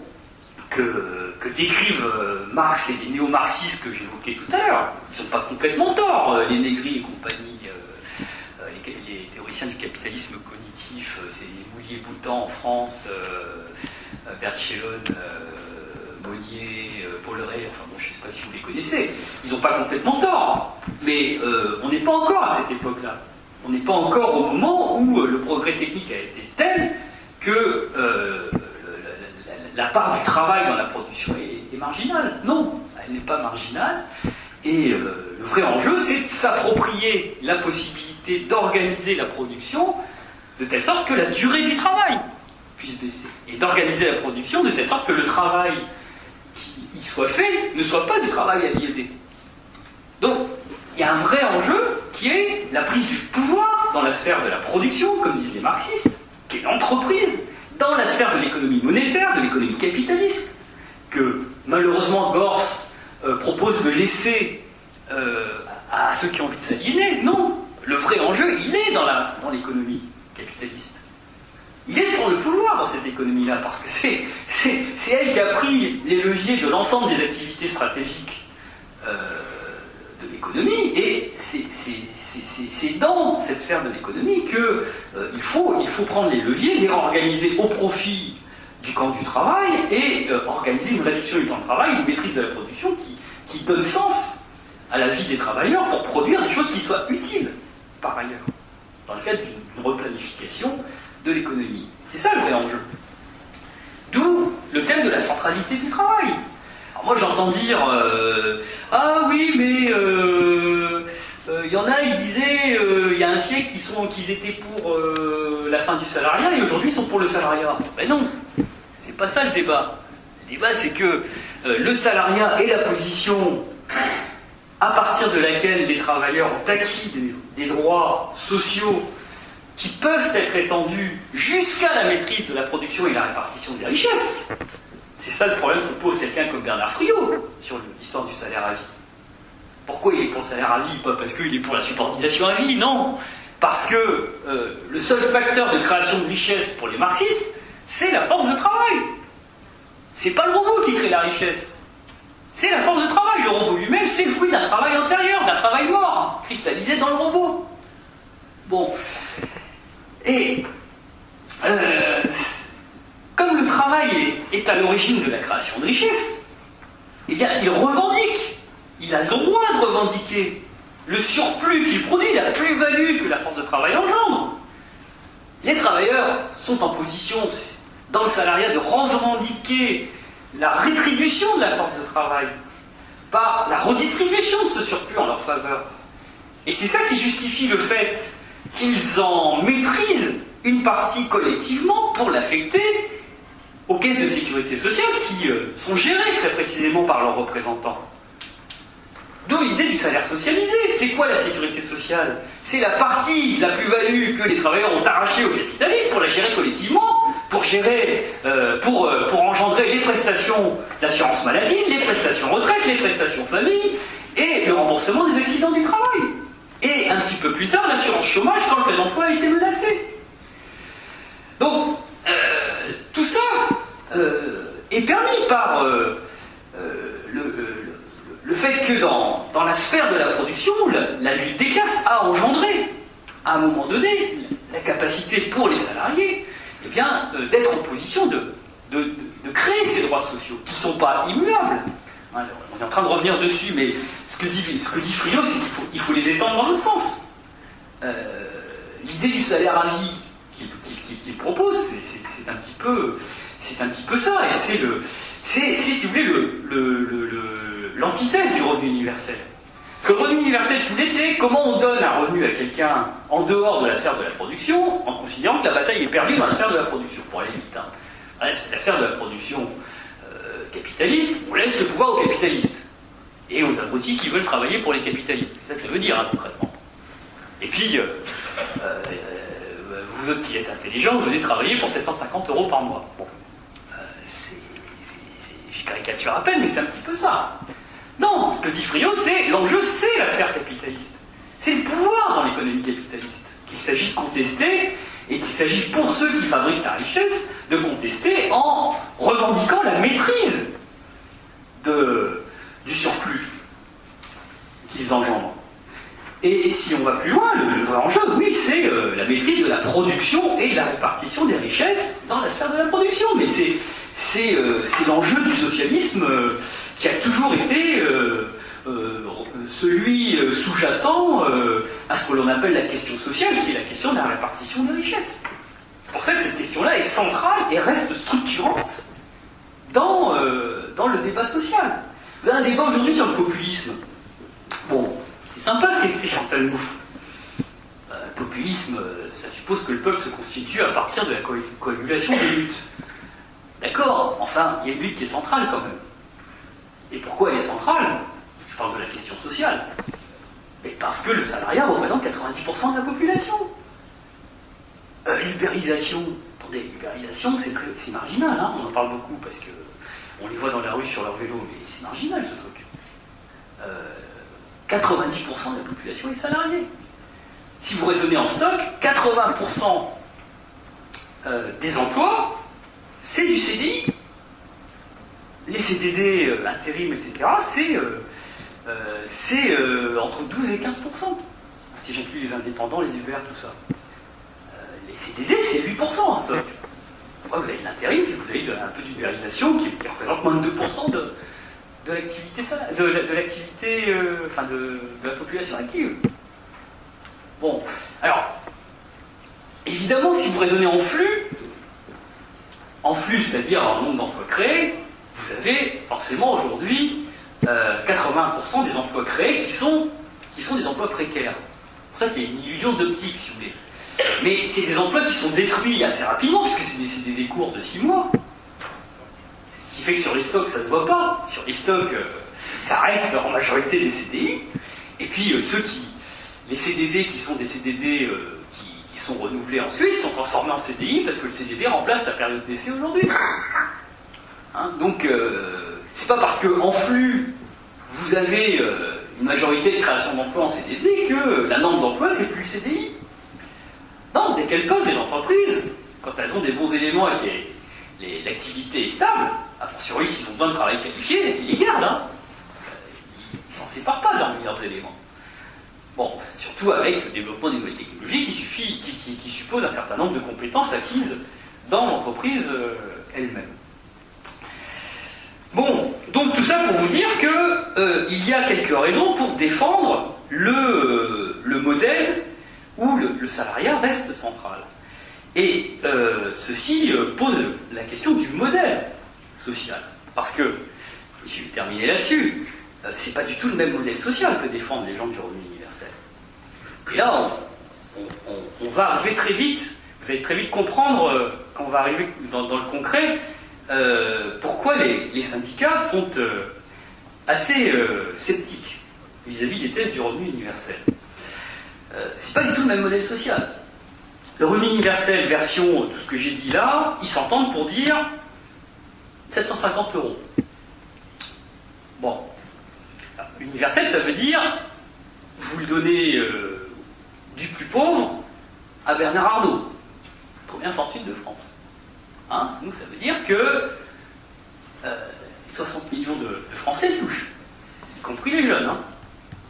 S2: que décrivent Marx et les néo-marxistes que j'évoquais tout à l'heure, ils n'ont pas complètement tort, les Negri et compagnie, les théoriciens du capitalisme cognitif, c'est Moulier-Boutan en France, Berthelon, Monnier, Polleret, enfin bon, je ne sais pas si vous les connaissez, ils n'ont pas complètement tort, mais on n'est pas encore à cette époque-là. On n'est pas encore au moment où le progrès technique a été tel que la part du travail dans la production est marginale. Non, elle n'est pas marginale. Et le vrai enjeu, c'est de s'approprier la possibilité d'organiser la production de telle sorte que la durée du travail puisse baisser. Et d'organiser la production de telle sorte que le travail qui y soit fait ne soit pas du travail aliéné. il y a un vrai enjeu qui est la prise du pouvoir dans la sphère de la production, comme disent les marxistes, qui est l'entreprise, dans la sphère de l'économie monétaire, de l'économie capitaliste, que malheureusement Gors propose de laisser à ceux qui ont envie de s'aliéner. Non, le vrai enjeu, il est dans l'économie capitaliste. Il est pour le pouvoir dans cette économie-là, parce que c'est elle qui a pris les leviers de l'ensemble des activités stratégiques de l'économie, et c'est dans cette sphère de l'économie qu'il faut prendre les leviers, les réorganiser au profit du camp du travail, et organiser une réduction du temps de travail, une maîtrise de la production qui donne sens à la vie des travailleurs pour produire des choses qui soient utiles, par ailleurs, dans le cadre d'une replanification de l'économie. C'est ça le vrai enjeu. D'où le thème de la centralité du travail. Alors moi j'entends dire ah oui mais il y en a, ils disaient il y a un siècle qu'ils étaient pour la fin du salariat et aujourd'hui ils sont pour le salariat. Ben non, c'est pas ça le débat. Le débat c'est que le salariat est la position à partir de laquelle les travailleurs ont acquis des droits sociaux qui peuvent être étendus jusqu'à la maîtrise de la production et la répartition des richesses. C'est ça le problème que pose quelqu'un comme Bernard Friot sur l'histoire du salaire à vie. Pourquoi il est pour le salaire à vie? Pas parce qu'il est pour la subordination à vie, non. Parce que le seul facteur de création de richesse pour les marxistes, c'est la force de travail. C'est pas le robot qui crée la richesse. C'est la force de travail. Le robot lui-même, c'est le fruit d'un travail antérieur, d'un travail mort, cristallisé dans le robot. Bon. Et comme le travail est à l'origine de la création de richesse, eh bien, il revendique, il a le droit de revendiquer le surplus qu'il produit, la plus-value que la force de travail engendre. Les travailleurs sont en position, dans le salariat, de revendiquer la rétribution de la force de travail par la redistribution de ce surplus en leur faveur. Et c'est ça qui justifie le fait qu'ils en maîtrisent une partie collectivement pour l'affecter aux caisses de sécurité sociale qui sont gérées très précisément par leurs représentants. D'où l'idée du salaire socialisé. C'est quoi la sécurité sociale? C'est la partie, la plus-value que les travailleurs ont arrachée aux capitalistes pour la gérer collectivement, pour gérer, pour engendrer les prestations d'assurance maladie, les prestations retraite, les prestations famille et le remboursement des accidents du travail. Et un petit peu plus tard, l'assurance chômage quand le plein emploi a été menacé. Donc, tout ça est permis par le fait que dans la sphère de la production, la lutte des classes a engendré, à un moment donné, la capacité pour les salariés eh bien, d'être en position de créer ces droits sociaux, qui ne sont pas immuables. Alors, on est en train de revenir dessus, mais ce que dit Friot, c'est qu'il faut les étendre dans l'autre sens. L'idée du salaire à vie qu'il propose, c'est un petit peu ça, et c'est si vous voulez l'antithèse du revenu universel. Parce que le revenu universel, si vous voulez, c'est comment on donne un revenu à quelqu'un en dehors de la sphère de la production, en considérant que la bataille est perdue dans la sphère de la production, pour aller vite. La sphère de la production capitaliste, on laisse le pouvoir aux capitalistes et aux abrutis qui veulent travailler pour les capitalistes. C'est ça que ça veut dire, concrètement. Et puis, vous autres qui êtes intelligents, vous venez travailler pour 750 € par mois. Bon, je caricature à peine, mais c'est un petit peu ça. Non, ce que dit Friot, c'est l'enjeu, c'est la sphère capitaliste. C'est le pouvoir dans l'économie capitaliste qu'il s'agit de contester, et qu'il s'agit pour ceux qui fabriquent la richesse de contester en revendiquant la maîtrise du surplus qu'ils engendrent. Et si on va plus loin, le vrai enjeu, oui, c'est la maîtrise de la production et de la répartition des richesses dans la sphère de la production. Mais c'est l'enjeu du socialisme qui a toujours été celui sous-jacent à ce que l'on appelle la question sociale, qui est la question de la répartition des richesses. C'est pour ça que cette question-là est centrale et reste structurante dans le débat social. Vous avez un débat aujourd'hui sur le populisme. Bon, c'est sympa ce qu'écrit Chantal Mouffe. Le populisme, ça suppose que le peuple se constitue à partir de la coagulation des luttes. D'accord, enfin, il y a une lutte qui est centrale quand même. Et pourquoi elle est centrale? Je parle de la question sociale. Mais parce que le salariat représente 90% de la population. L'ubérisation, attendez, l'ubérisation c'est marginal, hein, on en parle beaucoup parce que on les voit dans la rue sur leur vélo, mais c'est marginal ce truc. 90% de la population est salariée. Si vous raisonnez en stock, 80% des emplois, c'est du CDI. Les CDD, intérim, etc., c'est entre 12 et 15%. Si j'inclus les indépendants, les Uber, tout ça. Les CDD, c'est 8% en stock. Après, vous avez de l'intérim, puis vous avez un peu d'ubérisation qui représente moins de 2% de l'activité, de la population active. Bon, alors, évidemment, si vous raisonnez en flux, c'est-à-dire en nombre d'emplois créés, vous avez forcément aujourd'hui 80% des emplois créés qui sont des emplois précaires. C'est pour ça qu'il y a une illusion d'optique, si vous voulez. Mais c'est des emplois qui sont détruits assez rapidement, puisque c'est des CDD courts de 6 mois. Ce qui fait que sur les stocks, ça ne se voit pas. Sur les stocks, ça reste en majorité des CDI. Et puis les CDD qui sont des CDD qui sont renouvelés ensuite, sont transformés en CDI, parce que le CDD remplace la période d'essai aujourd'hui. Hein, donc, c'est pas parce qu'en flux, vous avez une majorité de création d'emplois en CDD que la norme d'emploi, c'est plus le CDI. Non, dès qu'elles peuvent, les entreprises, quand elles ont des bons éléments et que l'activité est stable, a fortiori s'ils ont besoin de travail qualifié, ils les gardent. Hein. Ils ne s'en séparent pas de leurs meilleurs éléments. Bon, surtout avec le développement des nouvelles technologies qui suppose un certain nombre de compétences acquises dans l'entreprise elle-même. Bon, donc tout ça pour vous dire que il y a quelques raisons pour défendre le modèle où le salariat reste central. Et ceci pose la question du modèle social. Parce que, je vais terminer là-dessus, c'est pas du tout le même modèle social que défendent les gens du revenu universel. Et là, on va arriver très vite, vous allez très vite comprendre, quand on va arriver dans le concret, pourquoi les syndicats sont assez sceptiques vis-à-vis des thèses du revenu universel. C'est pas du tout le même modèle social. Le revenu universel, version tout ce que j'ai dit là, ils s'entendent pour dire 750 €. Bon. Universel, ça veut dire, vous le donnez du plus pauvre à Bernard Arnault, première fortune de France. Hein, donc ça veut dire que 60 millions de Français le touchent, y compris les jeunes, hein,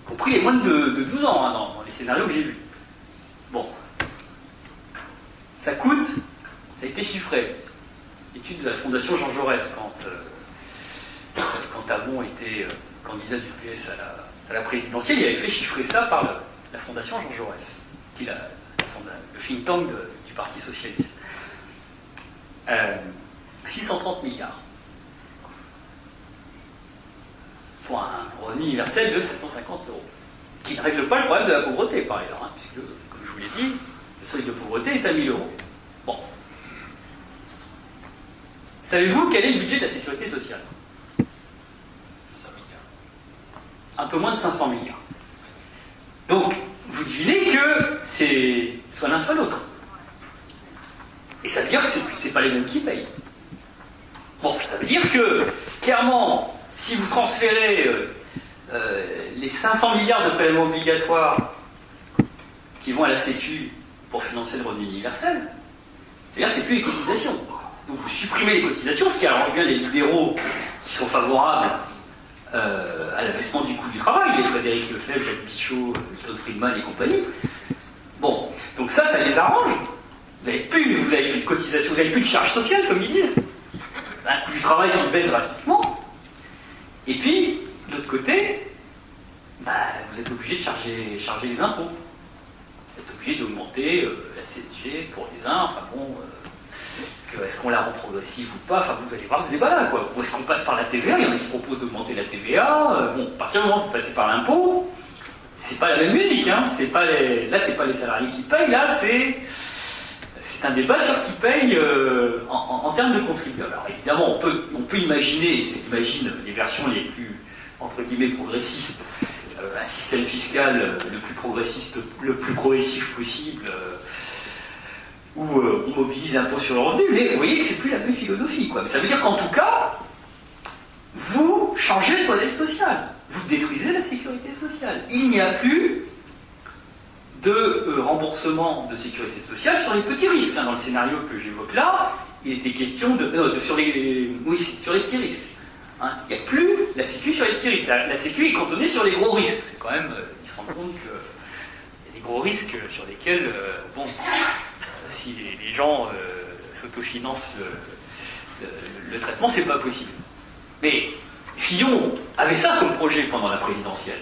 S2: y compris les moins de 12 ans, hein, dans les scénarios que j'ai vus. Bon. Ça coûte, ça a été chiffré. Étude de la Fondation Jean Jaurès, quand Hamon était candidat du PS à la présidentielle, il avait fait chiffrer ça par la Fondation Jean Jaurès, qui est le think tank du Parti Socialiste. 630 milliards. Pour un revenu universel de 750 €. Qui ne règle pas le problème de la pauvreté, par exemple, hein, puisque, comme je vous l'ai dit, le seuil de pauvreté est à 1000 €. Bon. Savez-vous quel est le budget de la sécurité sociale? 5 milliards. Un peu moins de 500 milliards. Donc, vous devinez que c'est soit l'un soit l'autre. Et ça veut dire que c'est pas les mêmes qui payent. Bon, ça veut dire que, clairement, si vous transférez les 500 milliards de prélèvements obligatoires qui vont à la Sécu pour financer le revenu universel, c'est-à-dire que c'est plus les cotisations. Donc vous supprimez les cotisations, ce qui arrange bien les libéraux qui sont favorables à l'abaissement du coût du travail, les Frédéric Lefebvre, Jacques Pichot, Milton Friedman et compagnie. Bon, donc ça les arrange. Vous n'avez plus de cotisations, vous n'avez plus de charges sociales, comme ils disent. Un coût du travail qui baisse drastiquement. Et puis, de l'autre côté, vous êtes obligé de charger les impôts. Vous êtes obligé d'augmenter la CSG pour les uns. Enfin bon, est-ce qu'on la rend progressive ou pas? Enfin, vous allez voir ce débat-là, quoi. Ou est-ce qu'on passe par la TVA? Il y en a qui proposent d'augmenter la TVA. Bon, à partir du moment où vous passez par l'impôt, c'est pas la même musique, hein. Là, c'est pas les salariés qui payent, là, c'est un débat sur qui paye en termes de contribuables. Alors évidemment, on peut imaginer, c'est ce qu'imaginent les versions les plus, entre guillemets, progressistes un système fiscal le plus progressif possible, où on mobilise l'impôt sur le revenu, mais vous voyez que c'est plus la même philosophie, quoi. Mais ça veut dire qu'en tout cas, vous changez le modèle social, vous détruisez la sécurité sociale. Il n'y a plus de remboursement de sécurité sociale sur les petits risques. Hein. Dans le scénario que j'évoque là, il était question sur les petits risques. Hein. Il n'y a plus la sécu sur les petits risques. La sécu est cantonnée sur les gros risques. C'est quand même, ils se rendent compte qu'il y a des gros risques sur lesquels, si les gens s'autofinancent le traitement, c'est pas possible. Mais Fillon avait ça comme projet pendant la présidentielle,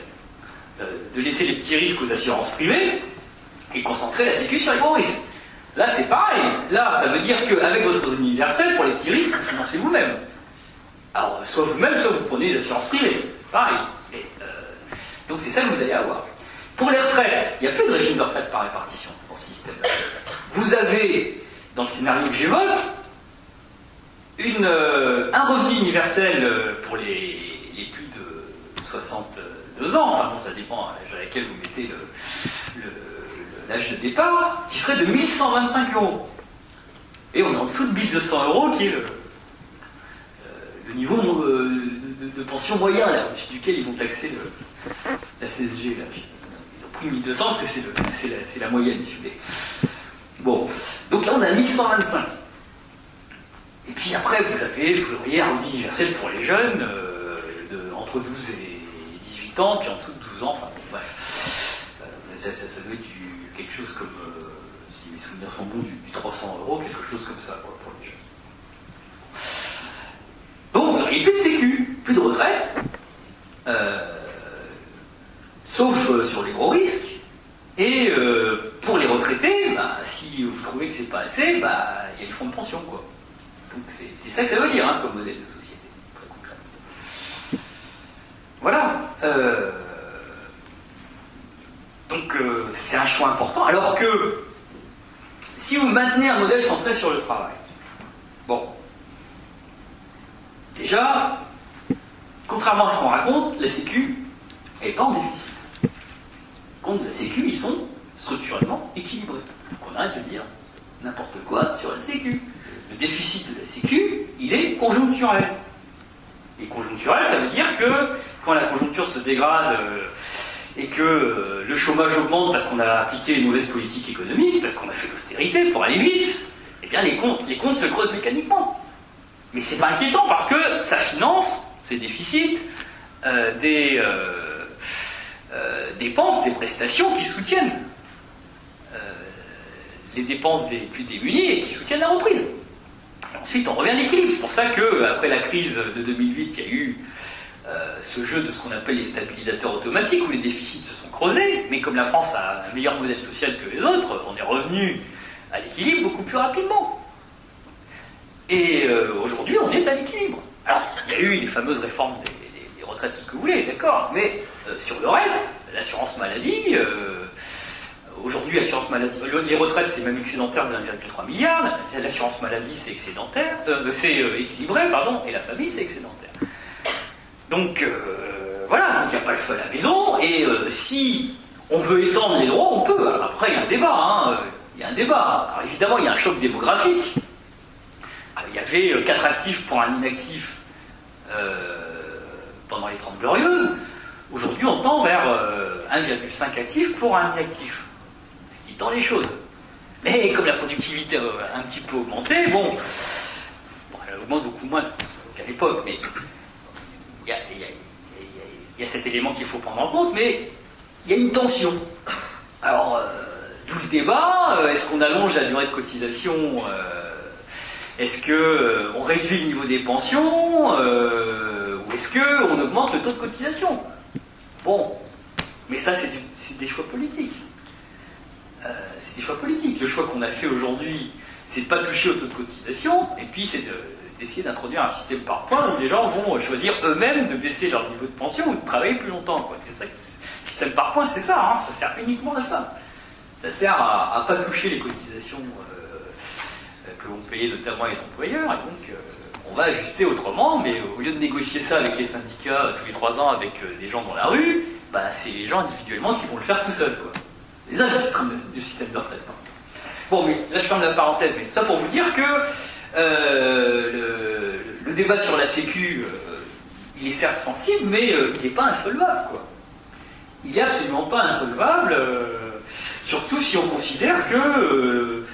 S2: de laisser les petits risques aux assurances privées et concentrer la sécu sur les gros risques. Là, c'est pareil. Là, ça veut dire qu'avec votre revenu universel, pour les petits risques, vous financez vous-même. Alors, soit vous-même, soit vous prenez les assurances privées. Pareil. Donc, c'est ça que vous allez avoir. Pour les retraites, il n'y a plus de régime de retraite par répartition dans ce système-là. Vous avez, dans le scénario que j'évoque, un revenu universel pour les plus de 62 ans, enfin bon, ça dépend à l'âge à laquelle vous mettez l'âge de départ, qui serait de 1125 €. Et on est en dessous de 1200 € qui est le niveau de pension moyen, là, au-dessus duquel ils ont taxé la CSG. Là. Ils ont pris 1200 parce que c'est la moyenne, si vous voulez. Bon, donc là on a 1125. Et puis après, vous auriez un revenu universel pour les jeunes, entre 12 et 18 ans, puis en dessous de 12 ans, enfin bon, bref. Ça doit être quelque chose comme, si mes souvenirs sont bons, du 300 €, quelque chose comme ça pour les jeunes. Donc vous n'auriez plus de sécu, plus de retraite, sauf sur les gros risques. Et pour les retraités, si vous trouvez que c'est pas assez, il y a les fonds de pension, quoi. Donc c'est ça que ça veut dire, hein, comme modèle de société, très concrètement. Voilà. Donc c'est un choix important, alors que si vous maintenez un modèle centré sur le travail, bon, déjà, contrairement à ce qu'on raconte, la Sécu n'est pas en déficit. Contre la Sécu, ils sont structurellement équilibrés. Donc on arrête de dire n'importe quoi sur la Sécu. Le déficit de la Sécu, il est conjoncturel. Et conjoncturel, ça veut dire que quand la conjoncture se dégrade et que le chômage augmente parce qu'on a appliqué une mauvaise politique économique, parce qu'on a fait l'austérité pour aller vite, eh bien les comptes se creusent mécaniquement. Mais c'est pas inquiétant parce que ça finance ces déficits des dépenses, des prestations qui soutiennent les dépenses des plus démunis et qui soutiennent la reprise. Et ensuite, on revient à l'équilibre. C'est pour ça qu'après la crise de 2008, il y a eu ce jeu de ce qu'on appelle les stabilisateurs automatiques, où les déficits se sont creusés, mais comme la France a un meilleur modèle social que les autres, on est revenu à l'équilibre beaucoup plus rapidement. Et aujourd'hui, on est à l'équilibre. Alors, il y a eu les fameuses réformes des retraites, tout ce que vous voulez, d'accord, mais sur le reste, l'assurance maladie, aujourd'hui, l'assurance maladie, les retraites, c'est même excédentaire de 1,3 milliard, l'assurance maladie, c'est excédentaire, c'est équilibré, pardon, et la famille, c'est excédentaire. Donc, voilà, donc il n'y a pas le feu à la maison, et si on veut étendre les droits, on peut. Alors, après, il y a un débat, hein, il y a un débat. Alors, évidemment, il y a un choc démographique. Il y avait 4 actifs pour un inactif pendant les 30 Glorieuses. Aujourd'hui, on tend vers 1,5 actifs pour un inactif. Ce qui tend les choses. Mais comme la productivité a un petit peu augmenté, bon elle augmente beaucoup moins qu'à l'époque, mais il y a cet élément qu'il faut prendre en compte, mais il y a une tension. Alors, d'où le débat, est-ce qu'on allonge la durée de cotisation, est-ce qu'on réduit le niveau des pensions, ou est-ce qu'on augmente le taux de cotisation? Bon, mais ça c'est des choix politiques. C'est des choix politiques. Le choix qu'on a fait aujourd'hui, c'est de ne pas toucher au taux de cotisation, et puis c'est d'essayer d'introduire un système par points où les gens vont choisir eux-mêmes de baisser leur niveau de pension ou de travailler plus longtemps, quoi. C'est ça, le système par points, c'est ça, hein, ça sert uniquement à ça. Ça sert à ne pas toucher les cotisations que vont payer notamment les employeurs, et donc on va ajuster autrement, mais au lieu de négocier ça avec les syndicats tous les 3 ans avec des gens dans la rue, bah, c'est les gens individuellement qui vont le faire tout seuls, quoi. Les uns du système de retraite. Hein. Bon, mais là je ferme la parenthèse, mais ça pour vous dire que le débat sur la Sécu, il est certes sensible, mais il n'est pas insolvable, quoi. Il n'est absolument pas insolvable, surtout si on considère que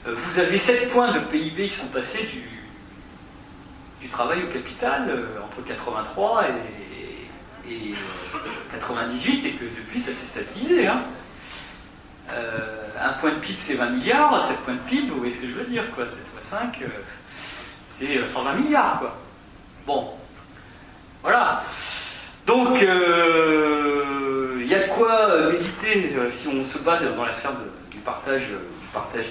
S2: vous avez 7 points de PIB qui sont passés du travail au capital entre 83 et 98, et que depuis ça s'est stabilisé. Hein. Un point de PIB c'est 20 milliards, 7 points de PIB, vous voyez ce que je veux dire, quoi. 7 fois 5, c'est 120 milliards, quoi. Bon, voilà. Donc, il y a de quoi méditer si on se base dans la sphère du partage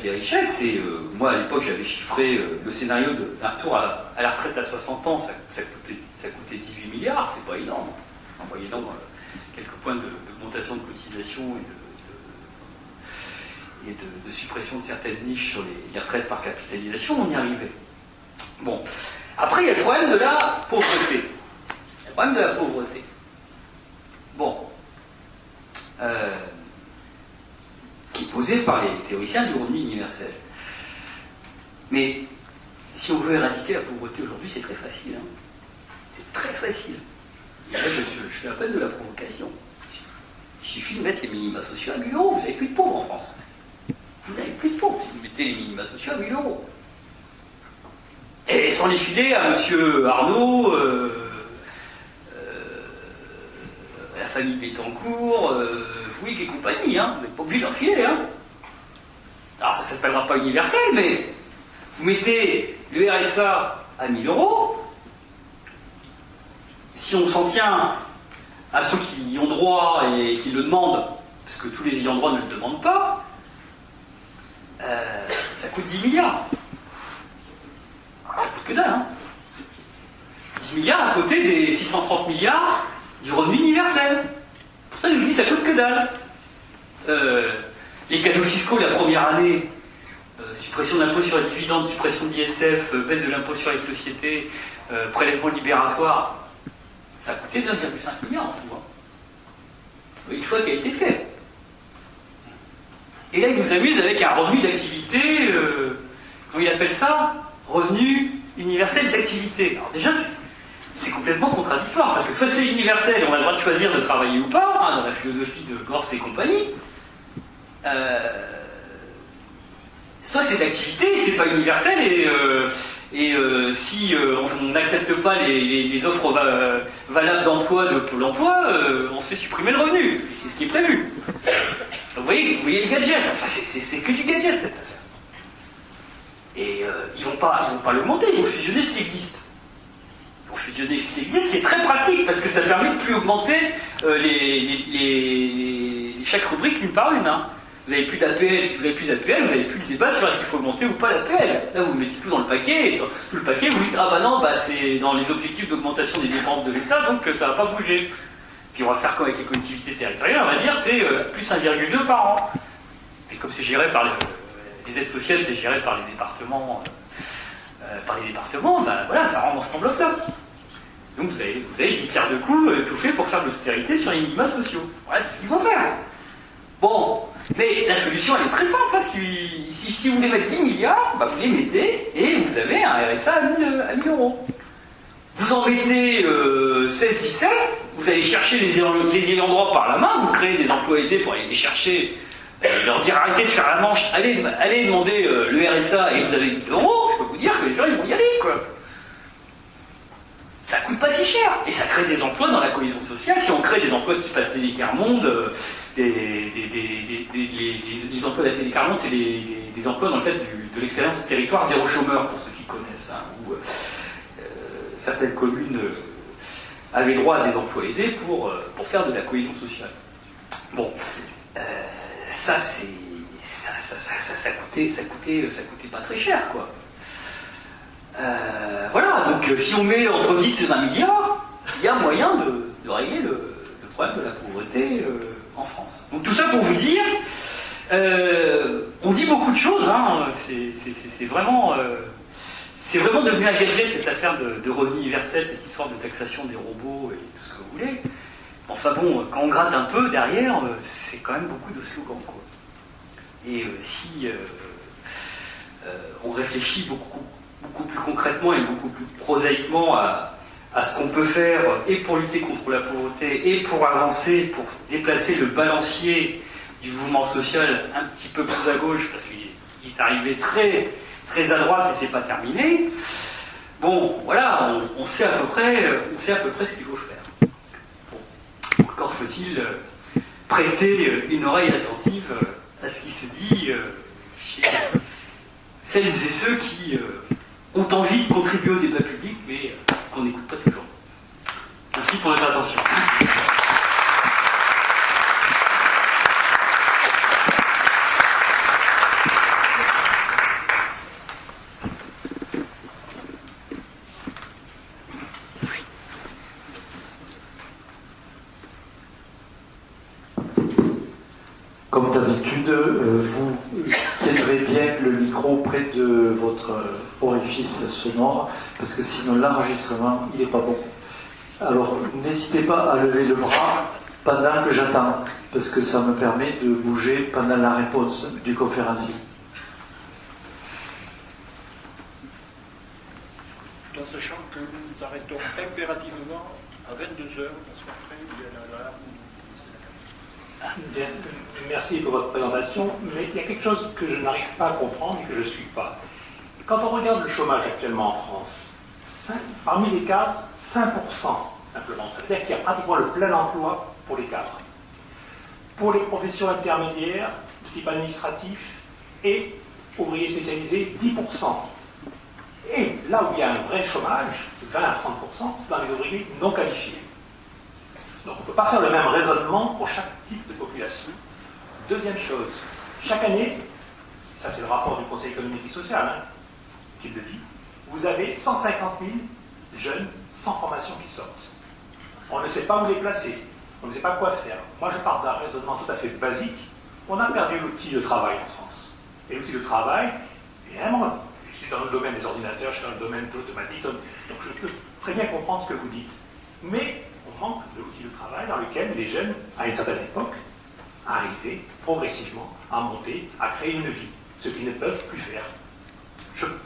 S2: des richesses. Et moi, à l'époque, j'avais chiffré le scénario d'un retour à la retraite à 60 ans, ça coûtait 18 milliards, c'est pas énorme. En moyennant quelques points d'augmentation de cotisation et de suppression de certaines niches sur les retraites par capitalisation, on y arrivait. Bon. Après, il y a le problème de la pauvreté. Le problème de la pauvreté. Bon. Qui est posé par les théoriciens du revenu universel. Mais si on veut éradiquer la pauvreté aujourd'hui, c'est très facile. Hein. C'est très facile. Et là, je fais appel de la provocation. Il suffit de mettre les minima sociaux à 1 000 €. Vous n'avez plus de pauvres en France. Vous n'avez plus de pauvres si vous mettez les minima sociaux à 1 000 €. Et sans les filer à M. Arnaud, la famille Pétancourt, Fouic et compagnie, hein. Vous n'êtes pas obligé de leur filer. Hein. Alors ça ne s'appellera pas universel, mais vous mettez le RSA à 1 000 €. Si on s'en tient à ceux qui y ont droit et qui le demandent, parce que tous les ayants droit ne le demandent pas, ça coûte 10 milliards. Ça coûte que dalle, hein. 10 milliards à côté des 630 milliards du revenu universel. Pour ça, je vous dis, ça coûte que dalle. Les cadeaux fiscaux la première année, suppression de l'impôt sur les dividendes, suppression de l'ISF, baisse de l'impôt sur les sociétés, prélèvement libératoire, ça a coûté 1,5 milliard en tout. Hein. Vous voyez le choix qui a été fait. Et là, il nous amuse avec un revenu d'activité, comment il appelle ça ? Revenu universel d'activité. Alors déjà, c'est complètement contradictoire, parce que soit c'est universel et on a le droit de choisir de travailler ou pas, hein, dans la philosophie de Gors et compagnie, soit c'est d'activité, c'est pas universel, et si on n'accepte pas les offres valables d'emploi de Pôle emploi, on se fait supprimer le revenu, et c'est ce qui est prévu. Donc vous voyez le gadget, enfin, c'est que du gadget cette affaire. Et ils vont pas l'augmenter, ils vont fusionner ce qui existe. Pour fusionner ce qui existe, c'est très pratique, parce que ça permet de plus augmenter chaque rubrique l'une par une. Hein. Vous n'avez plus d'APL, si vous n'avez plus d'APL, vous n'avez plus le débat sur est-ce qu'il faut augmenter ou pas l'APL. Là, vous mettez tout dans le paquet, et tout le paquet, vous dites, ah bah non, bah, c'est dans les objectifs d'augmentation des dépenses de l'État, donc ça va pas bouger. Puis on va faire comme avec les collectivités territoriales, on va dire, c'est plus 1,2 par an. Et comme c'est géré par les aides sociales, c'est géré par les départements, bah voilà, ça rentre dans cette enveloppe-là. Donc vous avez une pierre de coups tout fait pour faire de l'austérité sur les minima sociaux. Voilà, c'est ce qu'il faut faire. Bon, mais la solution elle est très simple. Hein. Si vous voulez mettre 10 milliards, bah, vous les mettez et vous avez un RSA à 1 000 €. Vous en mettez 16-17, vous allez chercher les ayants droit par la main, vous créez des emplois aidés pour aller les chercher, leur dire arrêtez de faire la manche, allez demander le RSA et vous avez 10 €, je peux vous dire que les gens ils vont y aller, quoi. Ça coûte pas si cher, et ça crée des emplois dans la cohésion sociale. Si on crée des emplois type Atelier Carmonde, les emplois d'Atelier Carmonde, c'est des emplois dans le cadre de l'expérience territoire zéro chômeur, pour ceux qui connaissent, hein, où certaines communes avaient droit à des emplois aidés pour faire de la cohésion sociale. Bon, ça coûtait pas très cher, quoi. Voilà, donc si on met entre 10 et 20 milliards, il y a moyen de régler le problème de la pauvreté en France. Donc tout ça pour vous dire, on dit beaucoup de choses, hein, c'est vraiment devenu un gadget cette affaire de revenu universel, cette histoire de taxation des robots et tout ce que vous voulez. Enfin bon, quand on gratte un peu derrière, c'est quand même beaucoup de slogans, quoi. Et si on réfléchit beaucoup plus concrètement et beaucoup plus prosaïquement à ce qu'on peut faire et pour lutter contre la pauvreté et pour avancer, pour déplacer le balancier du mouvement social un petit peu plus à gauche, parce qu'il est arrivé très, très à droite et c'est pas terminé. Bon, voilà, on sait à peu près ce qu'il faut faire. Bon, encore faut-il prêter une oreille attentive à ce qui se dit chez celles et ceux qui ont envie de contribuer au débat public, mais qu'on n'écoute pas toujours. Merci pour votre attention.
S3: Comme d'habitude, vous tiendrez bien le micro près de votre orifice sonore, parce que sinon l'enregistrement, il n'est pas bon. Alors, n'hésitez pas à lever le bras pendant que j'attends, parce que ça me permet de bouger pendant la réponse du conférencier.
S4: En sachant que nous arrêtons impérativement à 22h, parce qu'après, il y a l'alarme.
S5: Bien, merci pour votre présentation, mais il y a quelque chose que je n'arrive pas à comprendre et que je ne suis pas. Quand on regarde le chômage actuellement en France, parmi les cadres, 5% simplement. C'est-à-dire qu'il y a pratiquement le plein emploi pour les cadres. Pour les professions intermédiaires, de type administratif et ouvriers spécialisés, 10%. Et là où il y a un vrai chômage, 20 à 30%, c'est dans les ouvriers non qualifiés. Donc on ne peut pas faire le même raisonnement pour chaque type de population. Deuxième chose, chaque année, ça c'est le rapport du Conseil économique et social qui le dit, vous avez 150 000 jeunes sans formation qui sortent. On ne sait pas où les placer, on ne sait pas quoi faire. Moi je pars d'un raisonnement tout à fait basique. On a perdu l'outil de travail en France. Et l'outil de travail, évidemment, je suis dans le domaine des ordinateurs, je suis dans le domaine de l'automatique, donc je peux très bien comprendre ce que vous dites. Mais on manque de l'outil de travail dans lequel les jeunes, à une certaine époque, arrivaient progressivement à monter, à créer une vie, ce qu'ils ne peuvent plus faire.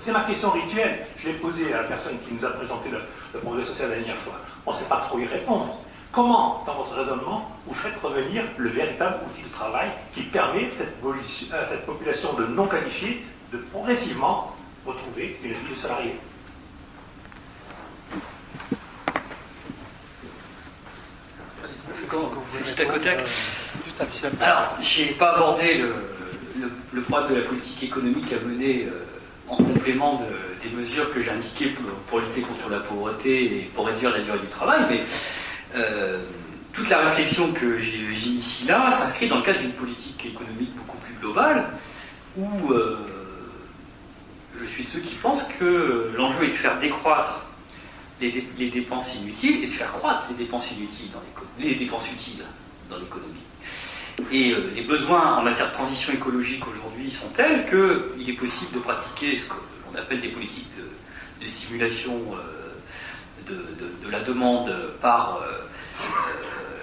S5: C'est ma question rituelle. Je l'ai posée à la personne qui nous a présenté le progrès social la dernière fois. On ne sait pas trop y répondre. Comment, dans votre raisonnement, vous faites revenir le véritable outil de travail qui permet à cette population de non qualifiés de progressivement retrouver une vie de salarié?
S2: Juste à côté. Alors, je n'ai pas abordé le problème de la politique économique à mener en complément des mesures que j'ai indiquées pour lutter contre la pauvreté et pour réduire la durée du travail, mais toute la réflexion que j'initie là s'inscrit dans le cadre d'une politique économique beaucoup plus globale, où je suis de ceux qui pensent que l'enjeu est de faire décroître les dépenses inutiles et de faire croître les dépenses inutiles les dépenses utiles dans l'économie. Et les besoins en matière de transition écologique aujourd'hui sont tels qu'il est possible de pratiquer ce qu'on appelle des politiques de stimulation de la demande par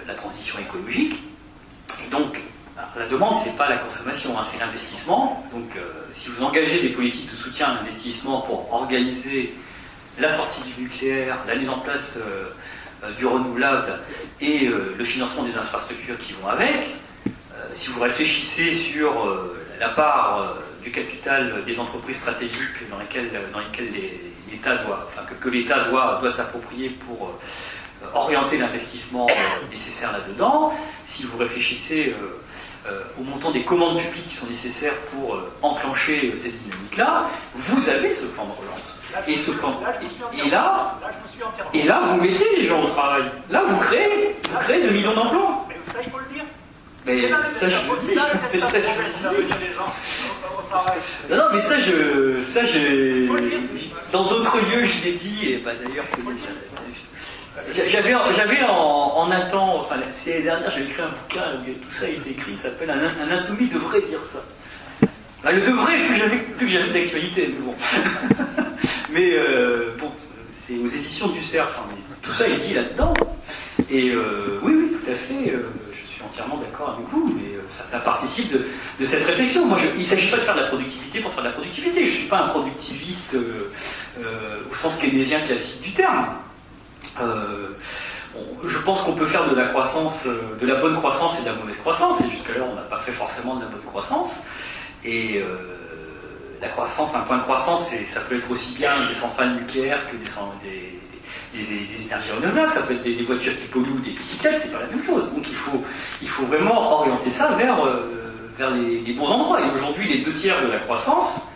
S2: la transition écologique. Et donc, la demande, c'est pas la consommation, c'est l'investissement. Donc, si vous engagez des politiques de soutien à l'investissement pour organiser la sortie du nucléaire, la mise en place du renouvelable et le financement des infrastructures qui vont avec, si vous réfléchissez sur la part du capital des entreprises stratégiques dans lesquelles l'État que l'État doit s'approprier pour orienter l'investissement nécessaire là-dedans, si vous réfléchissez au montant des commandes publiques qui sont nécessaires pour enclencher cette dynamique-là, vous avez ce plan de relance. Et ce plan, et là, vous mettez les gens au travail. Là, vous créez 2 millions d'emplois.
S4: Mais ça, il faut le dire.
S2: Mais ça, je le dis. Non, mais ça, dans d'autres lieux, je l'ai dit, et d'ailleurs, j'avais en un temps, enfin, l'année dernière, j'avais écrit un bouquin où tout ça a été écrit, ça s'appelle Un insoumis devrait dire ça. Bah, le devrait est plus jamais d'actualité, mais bon. Mais bon, c'est aux éditions du Cerf, hein, tout ça est dit là-dedans. Et oui, tout à fait, je suis entièrement d'accord avec vous, mais ça participe de cette réflexion. Moi, il ne s'agit pas de faire de la productivité pour faire de la productivité. Je ne suis pas un productiviste au sens keynésien classique du terme. Je pense qu'on peut faire de la croissance, de la bonne croissance et de la mauvaise croissance, et jusqu'à-là, on n'a pas fait forcément de la bonne croissance. Et la croissance, un point de croissance, ça peut être aussi bien des centrales nucléaires que des énergies renouvelables, ça peut être des voitures qui polluent ou des bicyclettes, c'est pas la même chose. Donc il faut vraiment orienter ça vers les bons endroits. Et aujourd'hui, les 2/3 de la croissance,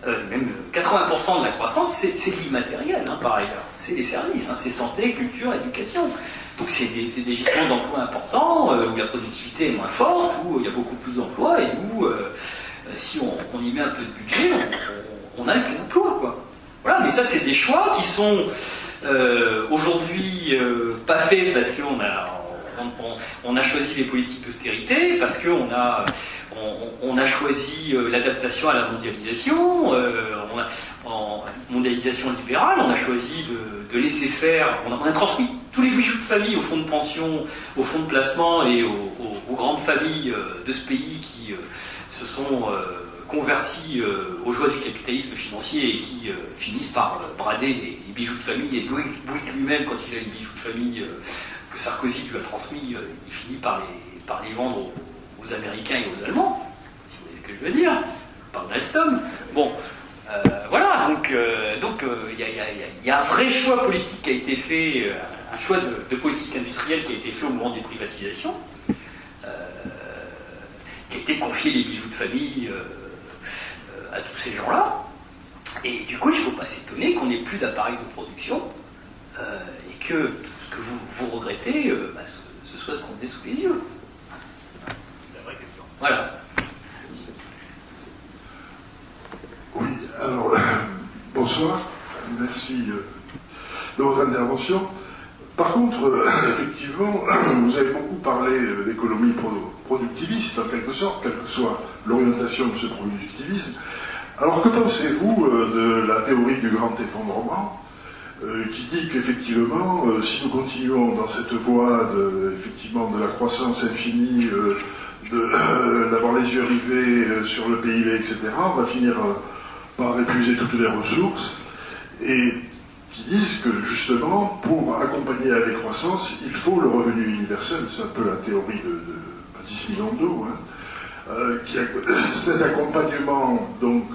S2: même 80% de la croissance, c'est de l'immatériel, hein, par ailleurs. C'est les services, hein, c'est santé, culture, éducation. Donc c'est des gisements d'emplois importants, où la productivité est moins forte, où il y a beaucoup plus d'emplois, et où, si on y met un peu de budget, on a le plein emploi, quoi. Voilà, mais ça, c'est des choix qui sont aujourd'hui pas faits parce qu'on a choisi les politiques d'austérité, parce qu'on a choisi l'adaptation à la mondialisation, mondialisation libérale, on a choisi de laisser faire, on a transmis tous les bijoux de famille aux fonds de pension, aux fonds de placement et aux grandes familles de ce pays qui se sont convertis aux joies du capitalisme financier et qui finissent par brader les bijoux de famille. Et Bouygues lui-même, quand il a les bijoux de famille que Sarkozy lui a transmis, il finit par les vendre aux Américains et aux Allemands, si vous voyez ce que je veux dire. Je parle d'Alstom. Bon, voilà, donc il y a un vrai choix politique qui a été fait, un choix de politique industrielle qui a été fait au moment des privatisations, qui a été confié les bijoux de famille à tous ces gens-là. Et du coup, il ne faut pas s'étonner qu'on n'ait plus d'appareils de production et que tout ce que vous regrettez, ce soit ce qu'on est sous les yeux.
S6: C'est la vraie question.
S2: Voilà.
S7: Oui, alors, bonsoir, merci de votre intervention. Par contre, effectivement, vous avez beaucoup parlé d'économie productiviste, en quelque sorte, quelle que soit l'orientation de ce productivisme. Alors, que pensez-vous de la théorie du grand effondrement, qui dit qu'effectivement, si nous continuons dans cette voie de la croissance infinie, d'avoir les yeux rivés sur le PIB, etc., on va finir par épuiser toutes les ressources, et qui disent que justement, pour accompagner la décroissance, il faut le revenu universel. C'est un peu la théorie de Baptiste Milandot, cet accompagnement donc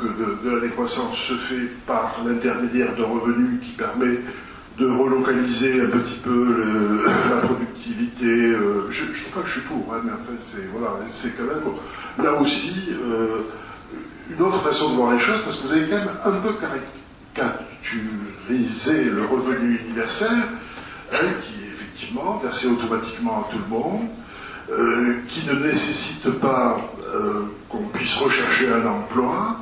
S7: de la décroissance se fait par l'intermédiaire d'un revenu qui permet de relocaliser un petit peu la productivité. Je ne dis pas que je suis pour, mais en fait c'est quand même là aussi une autre façon de voir les choses, parce que vous avez quand même un peu caricaturisé le revenu universel, qui est effectivement versé automatiquement à tout le monde, qui ne nécessite pas qu'on puisse rechercher un emploi,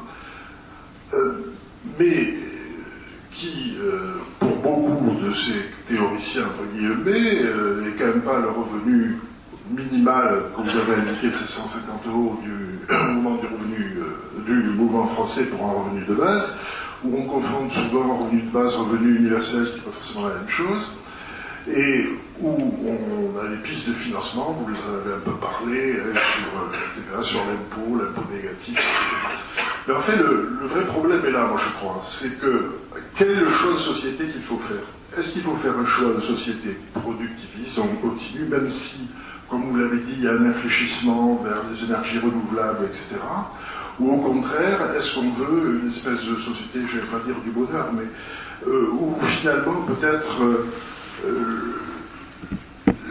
S7: mais qui, pour beaucoup de ces théoriciens, entre guillemets, n'est quand même pas le revenu minimal que vous avez indiqué de 750 € du mouvement français pour un revenu de base, où on confond souvent revenu de base, revenu universel, ce qui n'est pas forcément la même chose, et où on a des pistes de financement, vous les avez un peu parlé, sur l'impôt négatif, etc. Mais en fait, le vrai problème est là, moi je crois, c'est que quel est le choix de société qu'il faut faire? Est-ce qu'il faut faire un choix de société productiviste, on continue, même si, comme vous l'avez dit, il y a un infléchissement vers les énergies renouvelables, etc. Ou au contraire, est-ce qu'on veut une espèce de société, je ne vais pas dire du bonheur, mais où finalement peut-être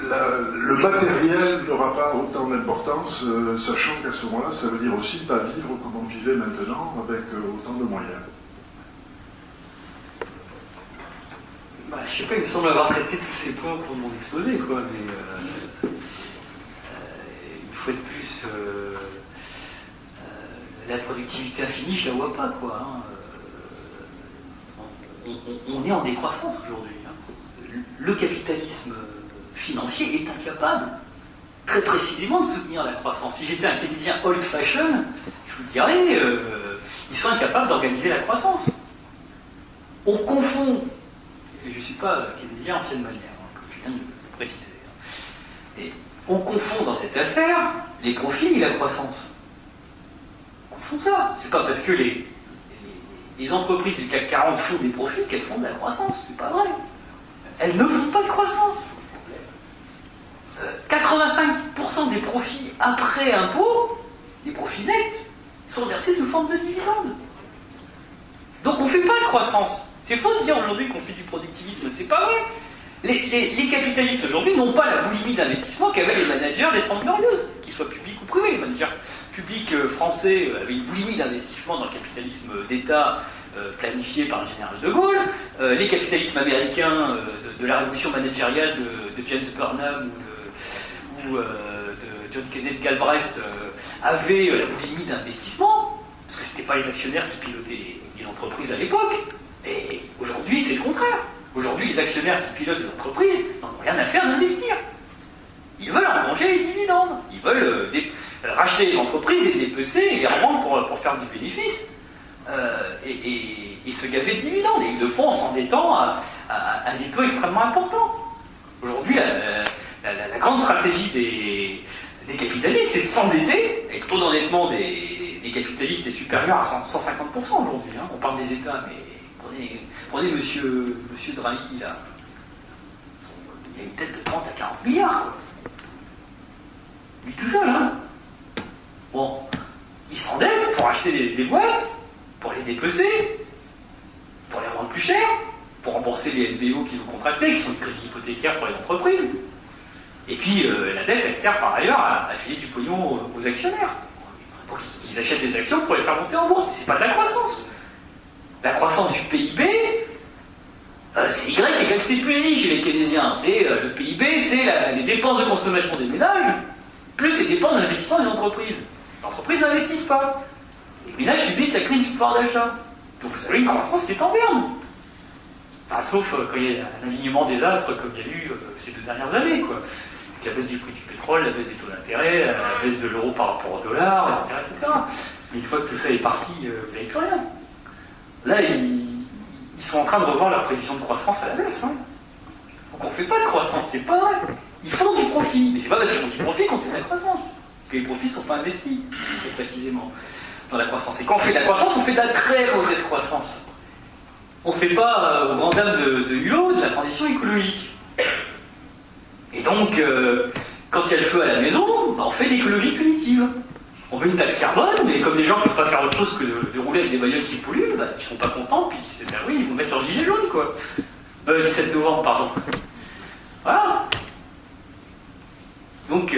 S7: le matériel n'aura pas autant d'importance, sachant qu'à ce moment-là, ça veut dire aussi pas vivre comme on vivait maintenant, avec autant de moyens.
S2: Je sais pas, il me semble avoir traité tous ces points pour mon exposé, quoi, mais une fois de plus, la productivité infinie, je la vois pas, quoi. On est en décroissance aujourd'hui. Le capitalisme financier est incapable, très précisément, de soutenir la croissance. Si j'étais un keynésien old-fashion, je vous dirais, ils sont incapables d'organiser la croissance. On confond, et je ne suis pas keynésien ancienne manière, comme je viens de préciser. Et on confond dans cette affaire les profits et la croissance. On confond ça. C'est pas parce que les entreprises du CAC 40 font des profits qu'elles font de la croissance. C'est pas vrai. Elles ne font pas de croissance. 85% des profits après impôt, les profits nets, sont versés sous forme de dividendes. Donc on ne fait pas de croissance. C'est faux de dire aujourd'hui qu'on fait du productivisme, c'est pas vrai. Les capitalistes aujourd'hui n'ont pas la boulimie d'investissement qu'avaient les managers des 30 Glorieuses, qu'ils soient publics ou privés. Les managers publics français avaient une boulimie d'investissement dans le capitalisme d'État planifié par le général de Gaulle. Les capitalismes américains de la révolution managériale de James Burnham ou de John Kenneth Galbraith avaient la boulimie d'investissement, parce que ce n'étaient pas les actionnaires qui pilotaient les entreprises à l'époque. Et aujourd'hui, c'est le contraire. Aujourd'hui, les actionnaires qui pilotent les entreprises n'en ont rien à faire d'investir. Ils veulent en manger les dividendes. Ils veulent racheter les entreprises et les pecer et les revendre pour faire du bénéfice et se gaver de dividendes. Et ils le font en s'endettant à des taux extrêmement importants. Aujourd'hui, la grande stratégie des capitalistes, c'est de s'endetter, et le taux d'endettement des capitalistes est supérieur à 150% aujourd'hui. Hein. On parle des États, mais prenez monsieur Draghi, là. Il a une tête de 30 à 40 milliards, quoi. Lui tout seul, hein. Bon, il s'endette pour acheter des boîtes, pour les dépecer, pour les rendre plus chères, pour rembourser les LBO qu'ils ont contractés, qui sont des crédits hypothécaires pour les entreprises. Et puis, la dette, elle sert par ailleurs à filer du pognon aux actionnaires. Pour qu'ils achètent des actions pour les faire monter en bourse. Mais c'est pas de la croissance. La croissance du PIB, c'est Y égale C plus I chez les keynésiens. C'est, le PIB, c'est les dépenses de consommation des ménages, plus les dépenses d'investissement des entreprises. Les entreprises n'investissent pas. Les ménages subissent la crise du pouvoir d'achat. Donc vous avez une croissance qui est en berne. Enfin, sauf quand il y a un alignement des astres comme il y a eu ces 2 dernières années, quoi. La baisse du prix du pétrole, la baisse des taux d'intérêt, la baisse de l'euro par rapport au dollar, etc., etc. Mais une fois que tout ça est parti, vous n'avez plus rien. Là, ils sont en train de revoir leur prévision de croissance à la baisse. Hein. Donc on ne fait pas de croissance, c'est pas vrai. Ils font du profit, mais c'est pas parce qu'ils font du profit qu'on fait de la croissance. Que les profits ne sont pas investis, très précisément, dans la croissance. Et quand on fait de la croissance, on fait de la très mauvaise croissance. On ne fait pas, aux grandes dames de Hulot, de la transition écologique. Et donc, quand il y a le feu à la maison, on fait l'écologie punitive. On veut une taxe carbone, mais comme les gens ne peuvent pas faire autre chose que de rouler avec des bagnoles qui polluent, ils ne sont pas contents, puis le 17 avril, ils vont mettre leur gilet jaune, quoi. 17 novembre, pardon. Voilà. Donc,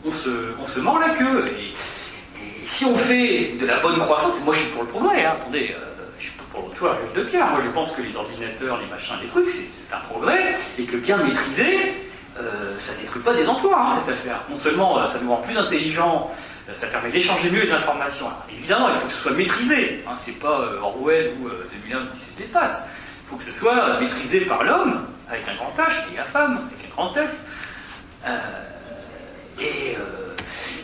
S2: on se mord la queue. Et si on fait de la bonne croissance, moi je suis pour le progrès, hein, attendez, je suis pas pour le retour à l'âge de pierre. Moi je pense que les ordinateurs, les machins, les trucs, c'est un progrès, et que bien maîtrisé, ça ne détruit pas des emplois, hein, cette affaire. Non seulement ça nous rend plus intelligents, ça permet d'échanger mieux les informations. Alors, évidemment, il faut que ce soit maîtrisé, hein, c'est pas Orwell ou 2001 de l'espace. Il faut que ce soit maîtrisé par l'homme, avec un grand H, et la femme, avec un grand F.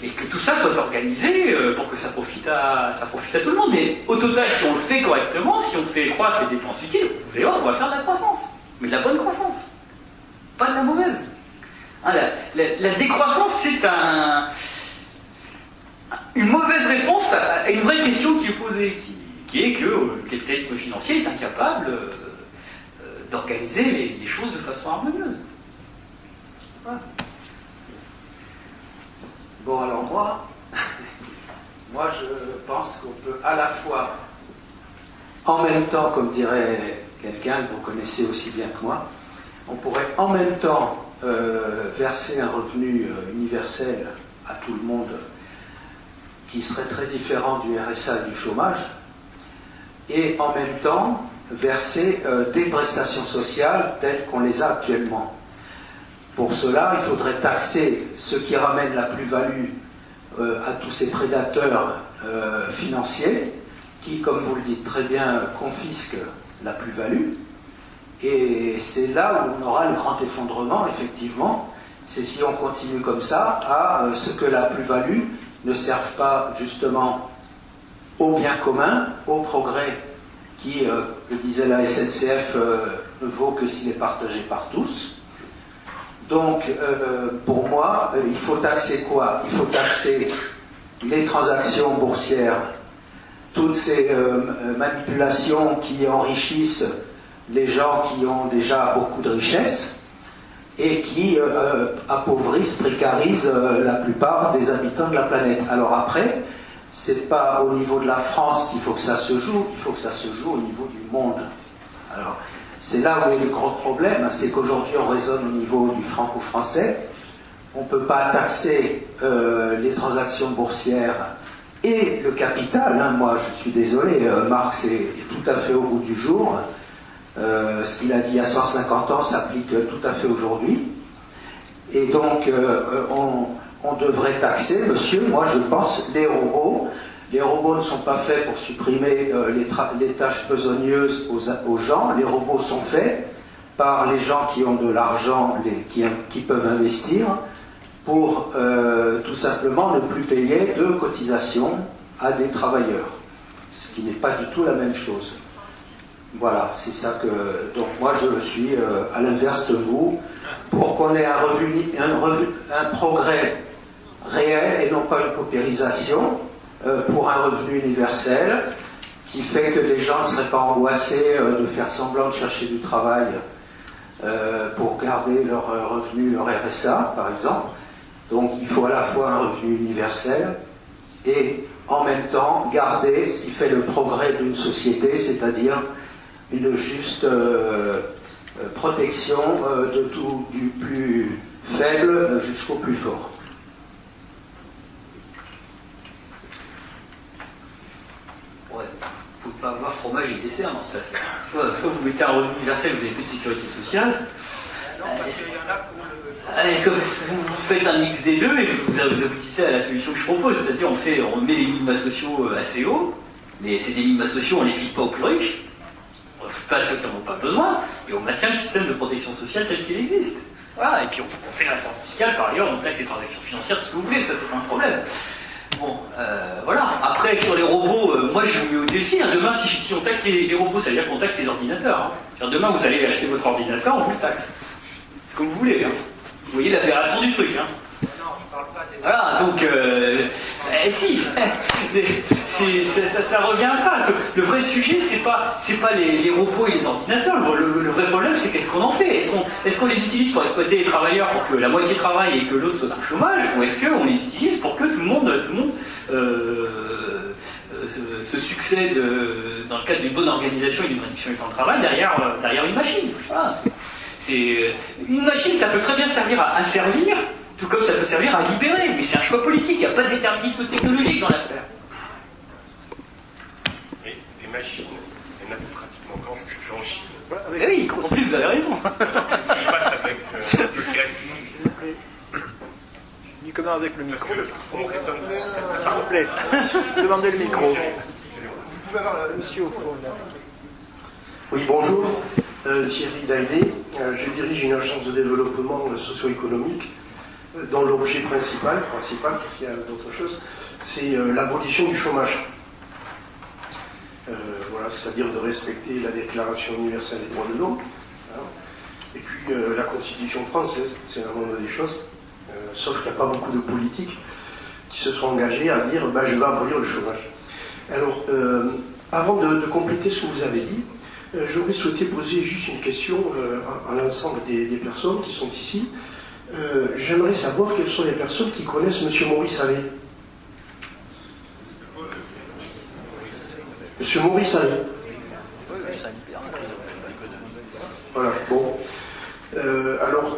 S2: Et que tout ça soit organisé pour que ça profite à tout le monde. Mais au total, si on le fait correctement, si on fait croître les dépenses utiles, vous allez voir, on va faire de la croissance. Mais de la bonne croissance. Pas de la mauvaise. Hein, la décroissance, c'est une mauvaise réponse à une vraie question qui est posée, qui est que le capitalisme financier est incapable d'organiser les choses de façon harmonieuse. Voilà.
S8: Bon, alors moi je pense qu'on peut à la fois, en même temps, comme dirait quelqu'un que vous connaissez aussi bien que moi, on pourrait en même temps verser un revenu universel à tout le monde qui serait très différent du RSA et du chômage, et en même temps verser des prestations sociales telles qu'on les a actuellement. Pour cela, il faudrait taxer ceux qui ramènent la plus-value à tous ces prédateurs financiers qui, comme vous le dites très bien, confisquent la plus-value. Et c'est là où on aura le grand effondrement, effectivement. C'est si on continue comme ça à ce que la plus-value ne serve pas justement au bien commun, au progrès qui, disait la SNCF, ne vaut que s'il est partagé par tous. Donc, pour moi, il faut taxer quoi? Il faut taxer les transactions boursières, toutes ces manipulations qui enrichissent les gens qui ont déjà beaucoup de richesses et qui appauvrissent, précarisent la plupart des habitants de la planète. Alors après, c'est pas au niveau de la France qu'il faut que ça se joue, il faut que ça se joue au niveau du monde. Alors, c'est là où est le gros problème, c'est qu'aujourd'hui on raisonne au niveau du franco-français. On ne peut pas taxer les transactions boursières et le capital. Hein. Moi, je suis désolé, Marx est tout à fait au goût du jour. Ce qu'il a dit il y a 150 ans s'applique tout à fait aujourd'hui. Et donc, on devrait taxer, monsieur, moi je pense, les robots. Les robots ne sont pas faits pour supprimer les tâches besogneuses aux gens. Les robots sont faits par les gens qui ont de l'argent, qui peuvent investir, pour tout simplement ne plus payer de cotisations à des travailleurs. Ce qui n'est pas du tout la même chose. Voilà, c'est ça que... Donc moi je suis à l'inverse de vous, pour qu'on ait un progrès réel et non pas une paupérisation, pour un revenu universel qui fait que les gens ne seraient pas angoissés de faire semblant de chercher du travail pour garder leur revenu, leur RSA par exemple. Donc il faut à la fois un revenu universel et en même temps garder ce qui fait le progrès d'une société, c'est-à-dire une juste protection de tout, du plus faible jusqu'au plus fort.
S2: Ouais, il ne faut pas avoir fromage et dessert dans cette affaire. Soit vous mettez un revenu universel, vous n'avez plus de sécurité sociale. Est-ce que vous faites un mix des deux et vous aboutissez à la solution que je propose, c'est-à-dire on met les minima sociaux assez hauts, mais ces minima sociaux on ne les file pas aux plus riches, on ne fait pas ceux qui n'en ont pas besoin, et on maintient le système de protection sociale tel qu'il existe. Voilà, et puis on fait la réforme fiscale par ailleurs, on taxe les transactions financières, tout ce que vous voulez, ça c'est pas un problème. Bon, voilà. Après, sur les robots, moi je vous mets au défi. Hein. Demain, si on taxe les robots, ça veut dire qu'on taxe les ordinateurs. Hein. Demain, vous allez acheter votre ordinateur, on vous le taxe. C'est comme vous voulez. Hein. Vous voyez l'aberration du truc. Hein. Voilà, donc, si, ça revient à ça. Le vrai sujet, c'est pas les robots et les ordinateurs. Le vrai problème, c'est qu'est-ce qu'on en fait. Est-ce qu'on les utilise pour exploiter les travailleurs pour que la moitié travaille et que l'autre soit au chômage, ou est-ce qu'on les utilise pour que tout le monde se succède dans le cadre d'une bonne organisation et d'une réduction du temps de travail derrière une machine. Voilà, une machine, ça peut très bien servir à servir, tout comme ça peut servir à libérer, mais c'est un choix politique, il n'y a pas de déterminisme technologique dans l'affaire.
S6: Mais les machines, il y en a pratiquement qu'en Chine.
S2: Oui, en plus vous avez raison.
S6: Qu'est-ce qui se passe avec le qui reste ici?
S4: Uniquement avec le micro.
S6: On raisonne
S4: S'il vous plaît, demandez le micro. Vous pouvez avoir monsieur au fond là.
S9: Oui, bonjour. Thierry Daillet, je dirige une agence de développement socio-économique dont l'objet principal, parce qu'il y a d'autres choses, c'est l'abolition du chômage. Voilà, c'est-à-dire de respecter la Déclaration universelle des droits de l'homme, hein, et puis la Constitution française, c'est la moindre des choses, sauf qu'il n'y a pas beaucoup de politiques qui se sont engagés à dire je vais abolir le chômage. Alors, avant de compléter ce que vous avez dit, j'aurais souhaité poser juste une question à l'ensemble des personnes qui sont ici. J'aimerais savoir quelles sont les personnes qui connaissent M. Maurice Allais. M. Maurice Allais. Voilà, bon. Alors,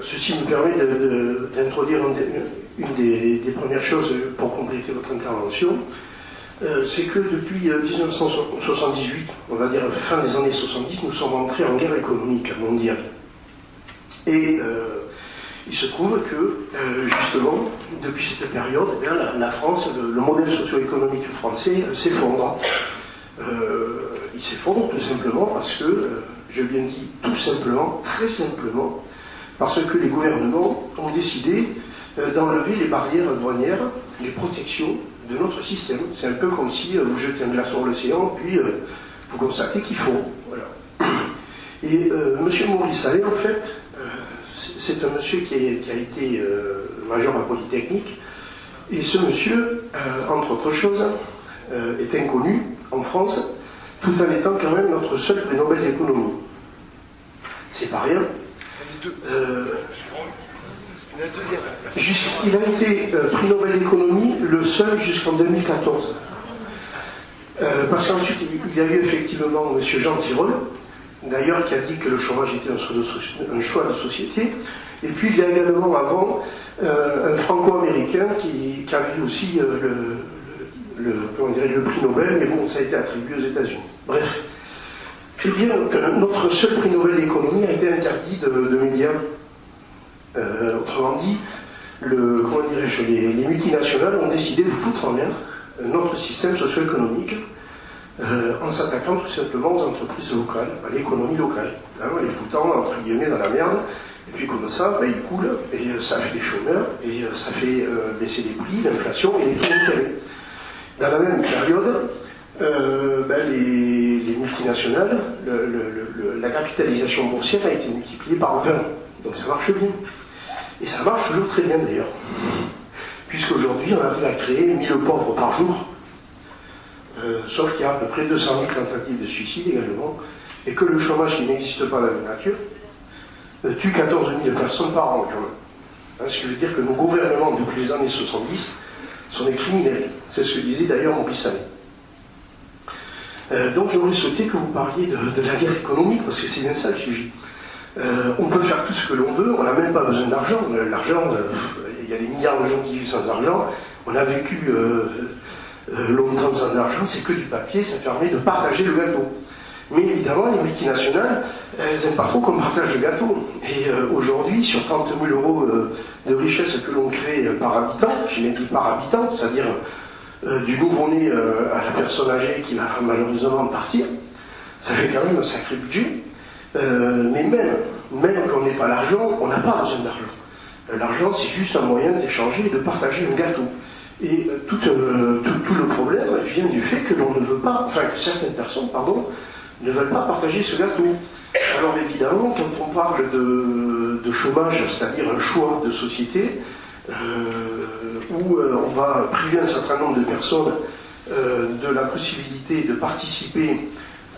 S9: ceci me permet d'introduire une des premières choses pour compléter votre intervention. C'est que depuis 1978, on va dire fin des années 70, nous sommes entrés en guerre économique mondiale. Et il se trouve que, justement, depuis cette période, eh bien, la France, le modèle socio-économique français s'effondre. Il s'effondre tout simplement parce que, je bien dis tout simplement, très simplement, parce que les gouvernements ont décidé d'enlever les barrières douanières, les protections de notre système. C'est un peu comme si vous jetez un glaçon dans l'océan, puis vous constatez qu'il faut. Voilà. Et M. Maurice Allais, en fait, c'est un monsieur qui a été major à Polytechnique, et ce monsieur, entre autres choses, est inconnu en France, tout en étant quand même notre seul prix Nobel d'économie. C'est pas rien. Il a été prix Nobel d'économie le seul jusqu'en 2014. Parce qu'ensuite, il y a eu effectivement M. Jean Tirole, d'ailleurs, qui a dit que le chômage était un choix de société. Et puis, il y a également avant un franco-américain qui a eu aussi le prix Nobel, mais bon, ça a été attribué aux États-Unis. Bref. Eh bien, notre seul prix Nobel d'économie a été interdit de médias. Autrement dit, les multinationales ont décidé de foutre en l'air notre système socio-économique en s'attaquant tout simplement aux entreprises locales, à l'économie locale, les foutant entre guillemets dans la merde, et puis comme ça, ils coulent, et ça fait des chômeurs, et ça fait baisser les prix, l'inflation et les taux d'intérêt. Dans la même période, les multinationales, la capitalisation boursière a été multipliée par 20, donc ça marche bien. Et ça marche toujours très bien d'ailleurs, puisqu'aujourd'hui on arrive à créer 1000 pauvres par jour, sauf qu'il y a à peu près 200 000 tentatives de suicide également, et que le chômage qui n'existe pas dans la nature tue 14 000 personnes par an quand même. Ce qui veut dire que nos gouvernements depuis les années 70 sont des criminels. C'est ce que disait d'ailleurs Montpissal. Donc j'aurais souhaité que vous parliez de la guerre économique, parce que c'est bien ça le sujet. On peut faire tout ce que l'on veut, on n'a même pas besoin d'argent. L'argent, il y a des milliards de gens qui vivent sans argent. On a vécu longtemps sans argent, c'est que du papier, ça permet de partager le gâteau. Mais évidemment, les multinationales, elles n'aiment pas trop qu'on partage le gâteau. Et aujourd'hui, sur 30 000 euros de richesse que l'on crée par habitant, j'ai bien dit par habitant, c'est-à-dire du nouveau-né à la personne âgée qui va malheureusement partir, ça fait quand même un sacré budget. Mais même quand on n'est pas l'argent, on n'a pas besoin d'argent. L'argent, c'est juste un moyen d'échanger et de partager un gâteau. Et tout le problème vient du fait que l'on ne veut pas, enfin que certaines personnes, ne veulent pas partager ce gâteau. Alors évidemment, quand on parle de chômage, c'est-à-dire un choix de société, où on va priver un certain nombre de personnes de la possibilité de participer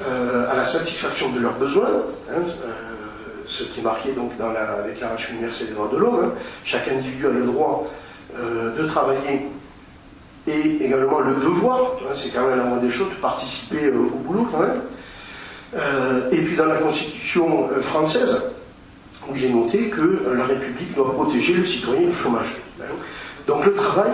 S9: à la satisfaction de leurs besoins, ce qui est marqué donc dans la Déclaration universelle des droits de l'homme, chaque individu a le droit de travailler et également le devoir, c'est quand même la moindre des choses, de participer au boulot quand même. Et puis dans la Constitution française, où il est noté que la République doit protéger le citoyen du chômage. Donc le travail,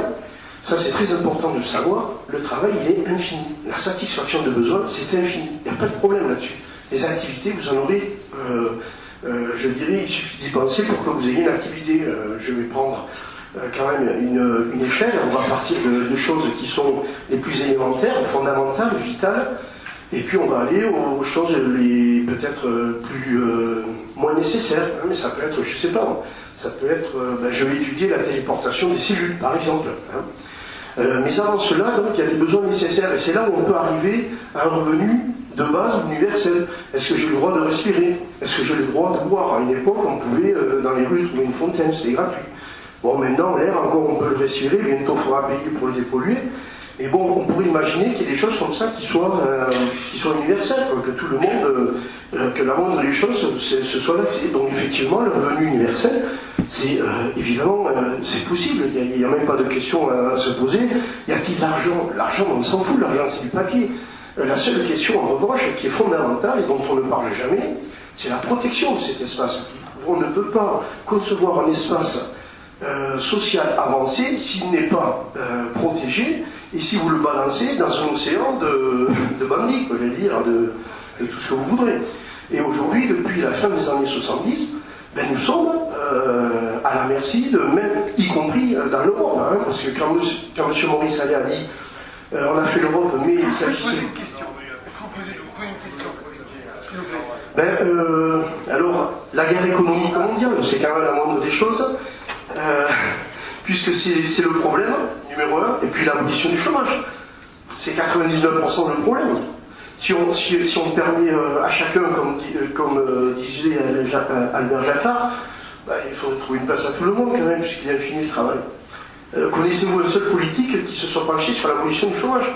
S9: ça c'est très important de le savoir, le travail il est infini. La satisfaction de besoins, c'est infini. Il n'y a pas de problème là-dessus. Les activités, vous en aurez, je dirais, il suffit d'y penser pour que vous ayez une activité. Je vais prendre quand même une échelle, on va partir de choses qui sont les plus élémentaires, fondamentales, vitales, et puis on va aller aux choses peut-être plus moins nécessaires, mais ça peut être, je sais pas, ça peut être, je vais étudier la téléportation des cellules, par exemple. Mais avant cela, donc, il y a des besoins nécessaires, et c'est là où on peut arriver à un revenu de base universel. Est-ce que j'ai le droit de respirer? Est-ce que j'ai le droit de boire? À une époque, on pouvait, dans les rues, trouver une fontaine, c'était gratuit. Bon, maintenant, l'air, encore, on peut le respirer, bientôt, il faudra payer pour le dépolluer. Et bon, on pourrait imaginer qu'il y ait des choses comme ça qui soient universelles, quoi, que tout le monde, que la moindre des choses, ce soit l'accès. Donc, effectivement, le revenu universel, c'est évidemment, c'est possible. Il n'y a même pas de question à se poser. Y a-t-il de l'argent? L'argent, on s'en fout, l'argent, c'est du papier. La seule question, en revanche, qui est fondamentale et dont on ne parle jamais, c'est la protection de cet espace. On ne peut pas concevoir un espace social avancé s'il n'est pas protégé et si vous le balancez dans un océan de bandits, je vais dire, de tout ce que vous voudrez. Et aujourd'hui, depuis la fin des années 70, nous sommes à la merci de même, y compris dans l'Europe, parce que quand M. Maurice Allais a dit on a fait l'Europe, mais il s'agissait... Alors, la guerre économique mondiale, c'est quand même la moindre des choses, puisque c'est le problème, numéro 1, et puis l'abolition du chômage. C'est 99% le problème. Si on permet à chacun, comme disait Albert Jacquard, il faudrait trouver une place à tout le monde quand même, puisqu'il y a infini de travail. Connaissez-vous un seul politique qui se soit penché sur l'abolition du chômage?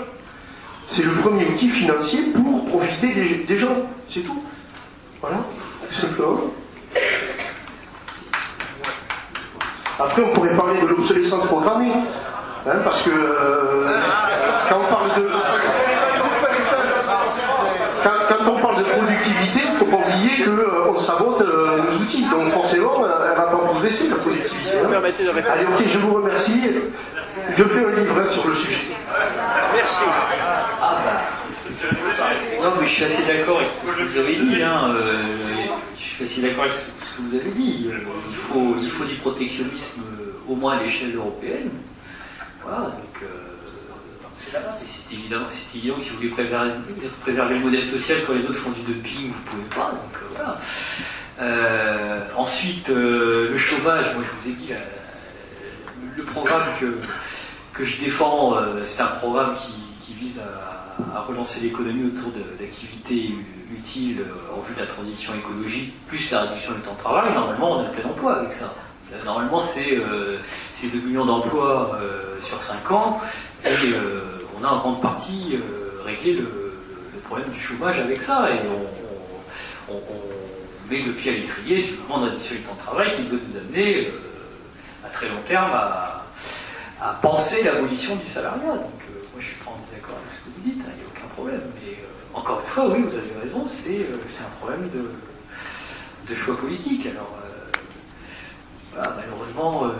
S9: C'est le premier outil financier pour profiter des gens, c'est tout. Voilà, tout simplement. Après, on pourrait parler de l'obsolescence programmée, hein, parce que quand on parle de productivité, il ne faut pas oublier qu'on sabote nos outils. Donc forcément, elle va pas progresser, la productivité. Hein. Allez, ok, je vous remercie. Je fais un livre sur le sujet.
S4: Merci.
S2: Non, mais je suis assez d'accord avec ce que vous avez dit. Hein. Je suis assez d'accord avec ce que vous avez dit. Il faut du protectionnisme au moins à l'échelle européenne. Voilà, donc c'est évident que si vous voulez préserver le modèle social quand les autres font du dumping, vous ne pouvez pas. Donc voilà. Ensuite, le chômage, moi je vous ai dit, le programme que je défends, c'est un programme qui vise à relancer l'économie autour d'activités utiles en vue de la transition écologique, plus la réduction du temps de travail. Normalement, on a le plein emploi avec ça. Normalement, c'est 2 millions d'emplois sur 5 ans, et on a en grande partie réglé le problème du chômage avec ça, et on met le pied à l'étrier du mouvement de réduction du temps de travail qui doit nous amener à très long terme à penser l'abolition du salariat. Donc moi je suis pas en désaccord avec ce que vous dites, il n'y a aucun problème, mais encore une fois, oui, vous avez raison, c'est un problème de choix politique. Alors voilà, malheureusement,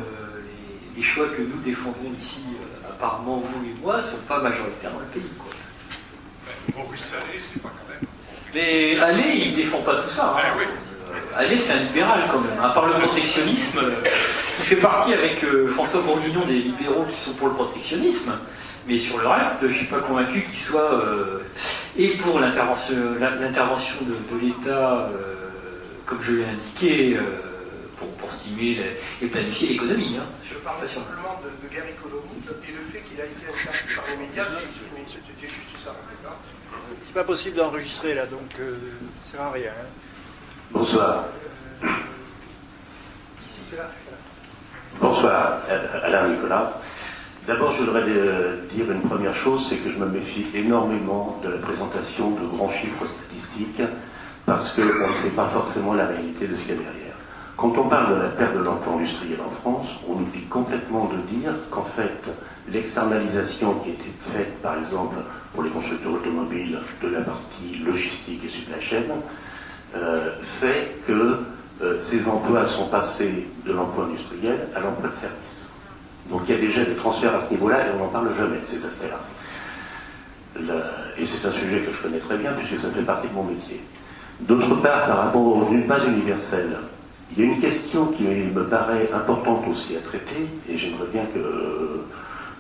S2: les choix que nous défendons ici, apparemment vous et moi, ne sont pas majoritaires dans le pays, quoi.
S4: Bon, oui, ça allait, c'est pas quand même.
S2: Mais Allais, il ne défend pas tout ça. Hein.
S4: Oui.
S2: Allais, c'est un libéral quand même. À part le protectionnisme, il fait partie avec François Bourguignon des libéraux qui sont pour le protectionnisme. Mais sur le reste, je ne suis pas convaincu qu'il soit et pour l'intervention de l'État, comme je l'ai indiqué, pour stimuler et planifier l'économie. Hein.
S9: Je parle simplement de guerre économique et le fait qu'il a été attaqué par les médias de s'exprimer. C'était juste ça, d'accord.
S4: C'est pas possible d'enregistrer là, donc ça sert à rien. Hein.
S10: Bonsoir.
S9: Ici, c'est là.
S10: Bonsoir, Alain Nicolas. D'abord, je voudrais dire une première chose, c'est que je me méfie énormément de la présentation de grands chiffres statistiques, parce qu'on ne sait pas forcément la réalité de ce qu'il y a derrière. Quand on parle de la perte de l'emploi industriel en France, on oublie complètement de dire qu'en fait, l'externalisation qui a été faite, par exemple, pour les constructeurs automobiles, de la partie logistique et supply chain, fait que ces emplois sont passés de l'emploi industriel à l'emploi de service. Donc il y a déjà des transferts à ce niveau-là et on n'en parle jamais de ces aspects-là. Et c'est un sujet que je connais très bien puisque ça fait partie de mon métier. D'autre part, par rapport au revenu de base universel, il y a une question qui me paraît importante aussi à traiter, et j'aimerais bien que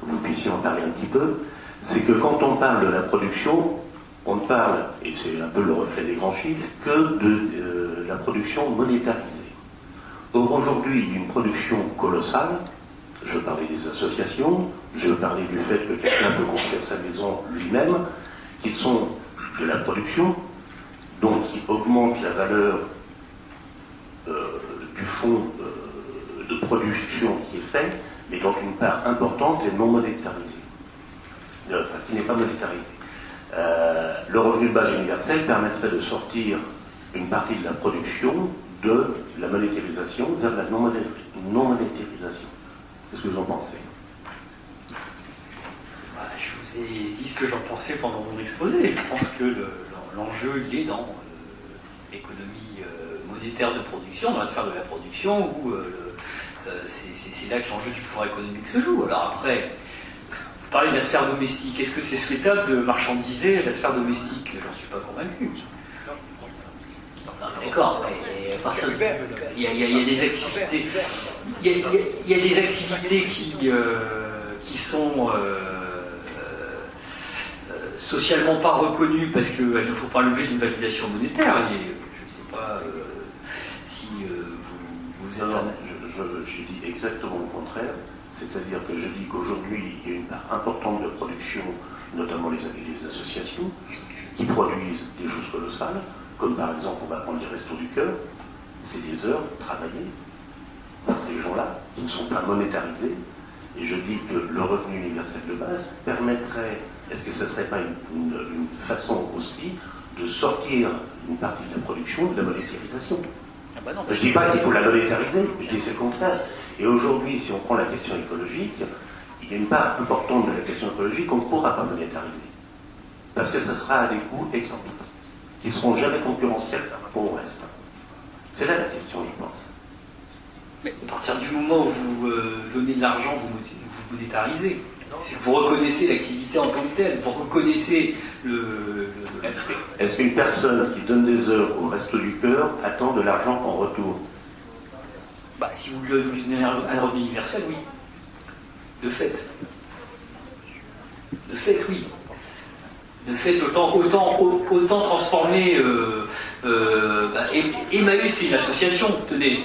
S10: vous puissiez en parler un petit peu, c'est que quand on parle de la production, on ne parle, et c'est un peu le reflet des grands chiffres, que de la production monétarisée. Or aujourd'hui, il y a une production colossale, je parlais des associations, je parlais du fait que quelqu'un peut construire sa maison lui-même, qui sont de la production, donc qui augmentent la valeur du fonds de production qui est fait, mais dont une part importante est non monétarisée. Enfin, qui n'est pas monétarisée. Le revenu de base universel permettrait de sortir une partie de la production de la monétarisation vers la non-monétarisation. Qu'est-ce que vous en pensez?
S2: Je vous ai dit ce que j'en pensais pendant mon exposé. Je pense que l'enjeu, il est dans l'économie monétaire de production, dans la sphère de la production, où c'est là que l'enjeu du pouvoir économique se joue. Alors après, vous parlez de la sphère domestique. Est-ce que c'est souhaitable de marchandiser la sphère domestique? J'en suis pas convaincu. D'accord, il y a des activités, il y a des activités qui sont socialement pas reconnues parce qu'elles ne font pas l'objet d'une validation monétaire. Et je ne sais pas si vous avez...
S10: Je dis exactement le contraire, c'est-à-dire que je dis qu'aujourd'hui il y a une part importante de production, notamment les associations, qui produisent des choses colossales, comme par exemple, on va prendre les restos du cœur, c'est des heures travaillées, ces gens-là, qui ne sont pas monétarisés. Et je dis que le revenu universel de base permettrait, est-ce que ce ne serait pas une façon aussi de sortir une partie de la production de la monétarisation? Je ne dis pas qu'il faut la monétariser, je dis c'est le contraire. Et aujourd'hui, si on prend la question écologique, il y a une part importante de la question écologique qu'on ne pourra pas monétariser. Parce que ça sera à des coûts exorbitants, qui ne seront jamais concurrentiels pour le reste. C'est là la question, je pense.
S2: Mais à partir du moment où vous donnez de l'argent, vous monétarisez. Vous reconnaissez l'activité en tant que telle, vous reconnaissez le...
S10: Est-ce qu'une personne qui donne des heures au resto du cœur attend de l'argent en retour?
S2: Bah, si vous lui donnez un revenu universel, oui. De fait. De fait, oui. De fait, autant transformer... Emmaüs, c'est une association, tenez.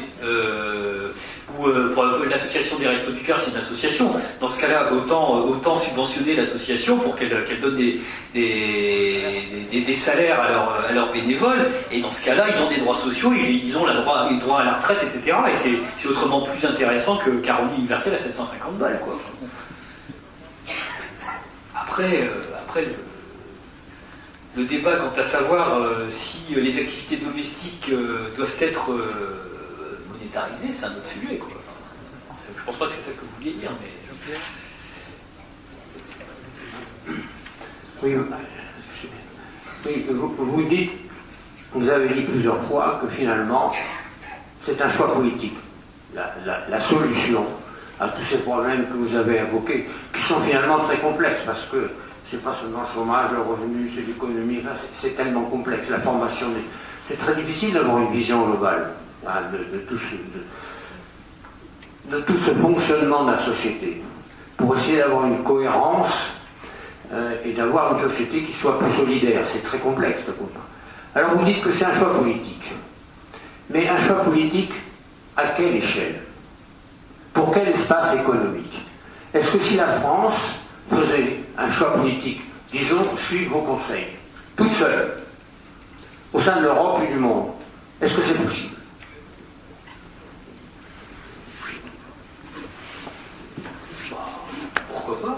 S2: Ou l'association des Restos du Cœur, c'est une association. Dans ce cas-là, autant subventionner l'association pour qu'elle donne des salaires à leurs bénévoles. Et dans ce cas-là, ils ont des droits sociaux, ils ont les droits à la retraite, etc. Et c'est autrement plus intéressant qu'un revenu universel à 750 balles, quoi. Après le débat quant à savoir si les activités domestiques doivent être monétarisées, c'est un autre sujet, quoi. Je pense pas que c'est ça que vous vouliez dire, mais...
S11: Oui, vous dites, vous avez dit plusieurs fois que finalement, c'est un choix politique. La solution à tous ces problèmes que vous avez évoqués, qui sont finalement très complexes, parce que c'est pas seulement le chômage, le revenu, c'est l'économie, c'est tellement complexe, la formation. C'est très difficile d'avoir une vision globale de tout ce fonctionnement de la société, pour essayer d'avoir une cohérence et d'avoir une société qui soit plus solidaire. C'est très complexe, le combat. Alors vous dites que c'est un choix politique. Mais un choix politique à quelle échelle? Pour quel espace économique? Est-ce que si la France faisait un choix politique, disons, suivre vos conseils, toute seule, au sein de l'Europe et du monde, est-ce que c'est possible?
S2: Pourquoi pas?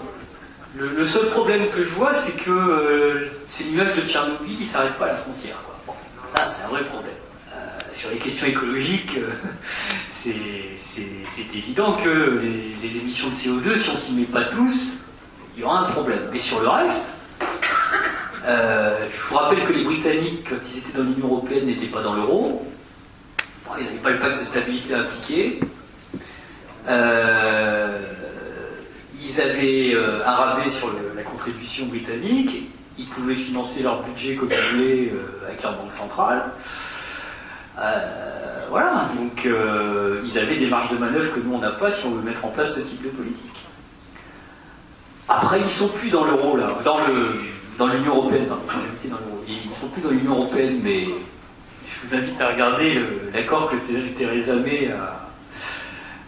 S2: Le seul problème que je vois, c'est que ces nuages de Tchernobyl, ils ne s'arrêtent pas à la frontière, quoi. Bon, ça, c'est un vrai problème. Sur les questions écologiques, c'est évident que les émissions de CO2, si on ne s'y met pas tous, il y aura un problème. Mais sur le reste, je vous rappelle que les Britanniques, quand ils étaient dans l'Union Européenne, n'étaient pas dans l'euro. Bon, ils n'avaient pas le pacte de stabilité appliqué. Ils avaient un rabais sur la contribution britannique. Ils pouvaient financer leur budget comme ils voulaient avec leur banque centrale. Voilà, donc ils avaient des marges de manœuvre que nous on n'a pas si on veut mettre en place ce type de politique. Après, ils sont plus dans l'euro là, dans l'Union Européenne, ils sont plus dans l'Union Européenne, mais je vous invite à regarder l'accord que Theresa May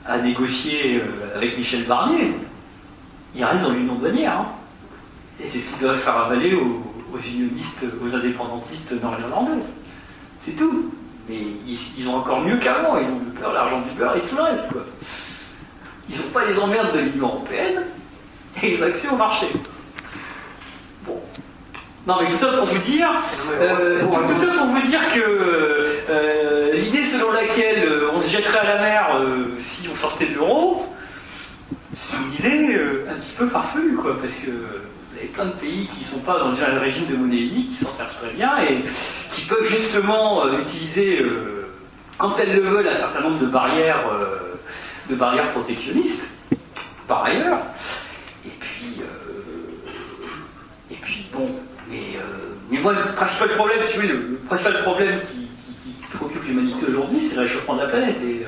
S2: a négocié avec Michel Barnier. Ils restent dans l'union douanière, hein. Et c'est ce qu'ils doivent faire avaler aux unionistes, aux indépendantistes nord-irlandais. C'est tout. Mais ils ont encore mieux qu'avant, ils ont le beurre, l'argent du beurre et tout le reste, quoi. Ils n'ont pas les emmerdes de l'Union Européenne et ils ont accès au marché. Bon. Non mais tout ça pour vous dire, que l'idée selon laquelle on se jetterait à la mer si on sortait de l'euro, c'est une idée un petit peu farfelue, quoi, parce que il y a plein de pays qui ne sont pas dans le régime de monnaie unique, qui s'en servent très bien et qui peuvent justement utiliser, quand elles le veulent, un certain nombre de barrières protectionnistes, par ailleurs. Et puis bon, mais moi, le principal problème, si vous voulez, le principal problème qui préoccupe l'humanité aujourd'hui, c'est le réchauffement de la planète. Et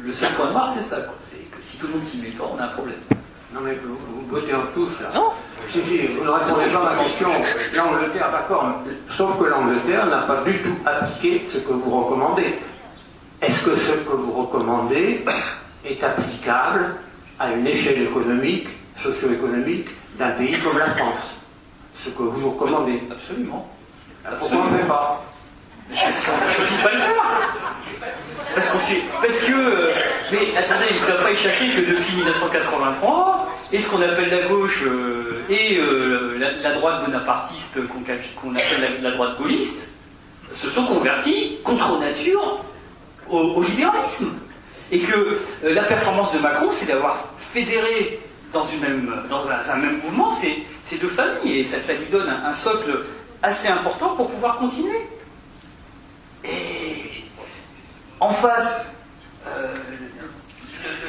S2: le seul point noir, c'est ça, quoi. C'est que si tout le monde s'y met pas, on a un problème.
S11: Non mais vous votez en touche là.
S2: Non.
S11: Si, vous ne répondez pas à la question. L'Angleterre, d'accord, sauf que l'Angleterre n'a pas du tout appliqué ce que vous recommandez. Est-ce que ce que vous recommandez est applicable à une échelle économique, socio-économique, d'un pays comme la France? Ce que vous recommandez?
S2: Absolument.
S11: Pourquoi on ne le fait pas?
S2: Parce qu'on ne choisit pas le faire. Mais attendez, il ne va pas échapper que depuis 1983, et ce qu'on appelle la gauche et la droite bonapartiste qu'on appelle la droite gaulliste se sont convertis contre nature au libéralisme. Et que la performance de Macron, c'est d'avoir fédéré dans un même mouvement ces deux familles, et ça lui donne un socle assez important pour pouvoir continuer. Et en face,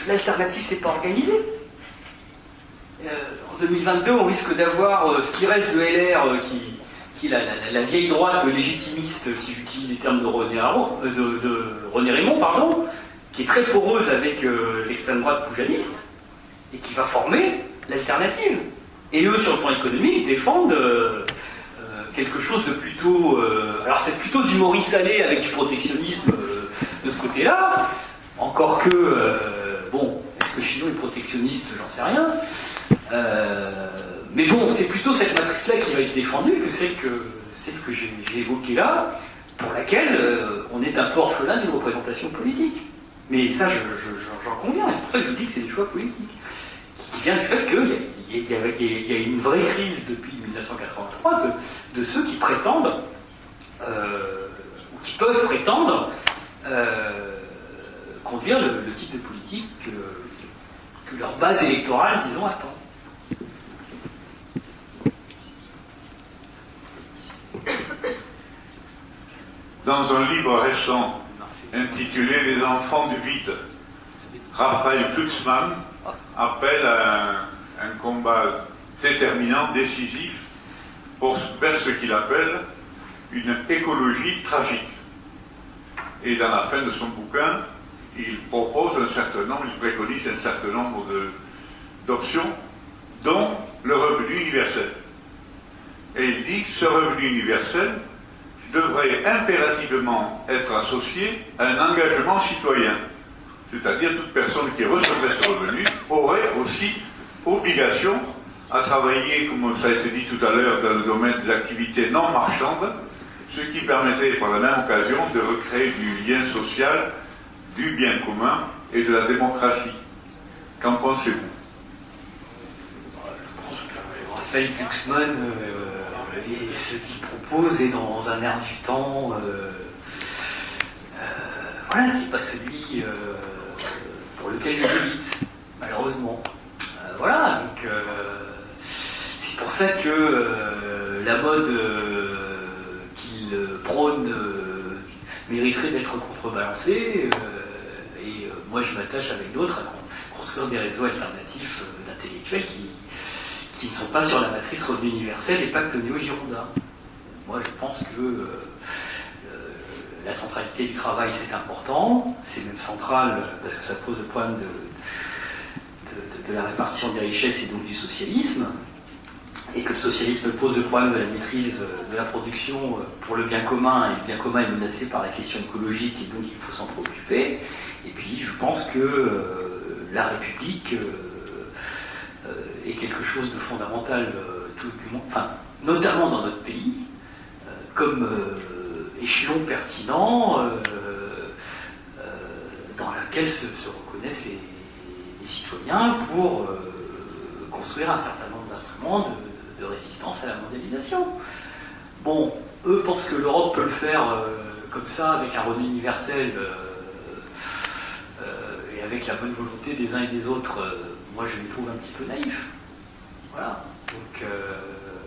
S2: l'alternative s'est pas organisée. En 2022, on risque d'avoir ce qui reste de LR, qui est la vieille droite légitimiste, si j'utilise les termes de René Raymond, pardon, qui est très poreuse avec l'extrême droite poujaniste, et qui va former l'alternative. Et eux, sur le plan économique, défendent quelque chose de plutôt... alors c'est plutôt du Maurice Allais avec du protectionnisme de ce côté-là, encore que... bon, est-ce que Chillon est protectionniste? J'en sais rien. Mais bon, c'est plutôt cette matrice-là qui va être défendue que celle que j'ai évoquée là, pour laquelle on est un peu orphelin d'une représentation politique. Mais ça, j'en conviens, c'est pour ça que je dis que c'est des choix politiques, qui vient du fait qu'il y a une vraie crise depuis 1983 de ceux qui prétendent, ou qui peuvent prétendre, conduire le type de politique que leur base électorale, disons, attend.
S12: Dans un livre récent intitulé « Les enfants du vide », Raphaël Glucksmann appelle à un combat déterminant, décisif, vers ce qu'il appelle une écologie tragique. Et dans la fin de son bouquin, il préconise un certain nombre d'options, dont le revenu universel. Et il dit que ce revenu universel devrait impérativement être associé à un engagement citoyen. C'est-à-dire toute personne qui recevrait ce revenu aurait aussi obligation à travailler, comme ça a été dit tout à l'heure, dans le domaine des activités non marchandes, ce qui permettrait par la même occasion de recréer du lien social, du bien commun et de la démocratie. Qu'en pensez-vous?
S2: Raphaël Glucksmann et ce qu'il propose est dans un air du temps, voilà, qui n'est pas celui pour lequel je milite, malheureusement. Voilà, donc c'est pour ça que la mode qu'il prône mériterait d'être contrebalancée, et moi je m'attache avec d'autres à construire des réseaux alternatifs d'intellectuels qui ne sont pas sur la matrice revenu universel et pacte néo-girondin. Moi je pense que la centralité du travail c'est important, c'est même central parce que ça pose le problème de la répartition des richesses et donc du socialisme, et que le socialisme pose le problème de la maîtrise de la production pour le bien commun, et le bien commun est menacé par la question écologique et donc il faut s'en préoccuper. Et puis je pense que la République est quelque chose de fondamental, notamment dans notre pays, comme échelon pertinent dans lequel se reconnaissent les citoyens pour construire un certain nombre d'instruments de résistance à la mondialisation. Bon, eux pensent que l'Europe peut le faire comme ça, avec un revenu universel et avec la bonne volonté des uns et des autres. Moi, je les trouve un petit peu naïfs. Voilà. Donc,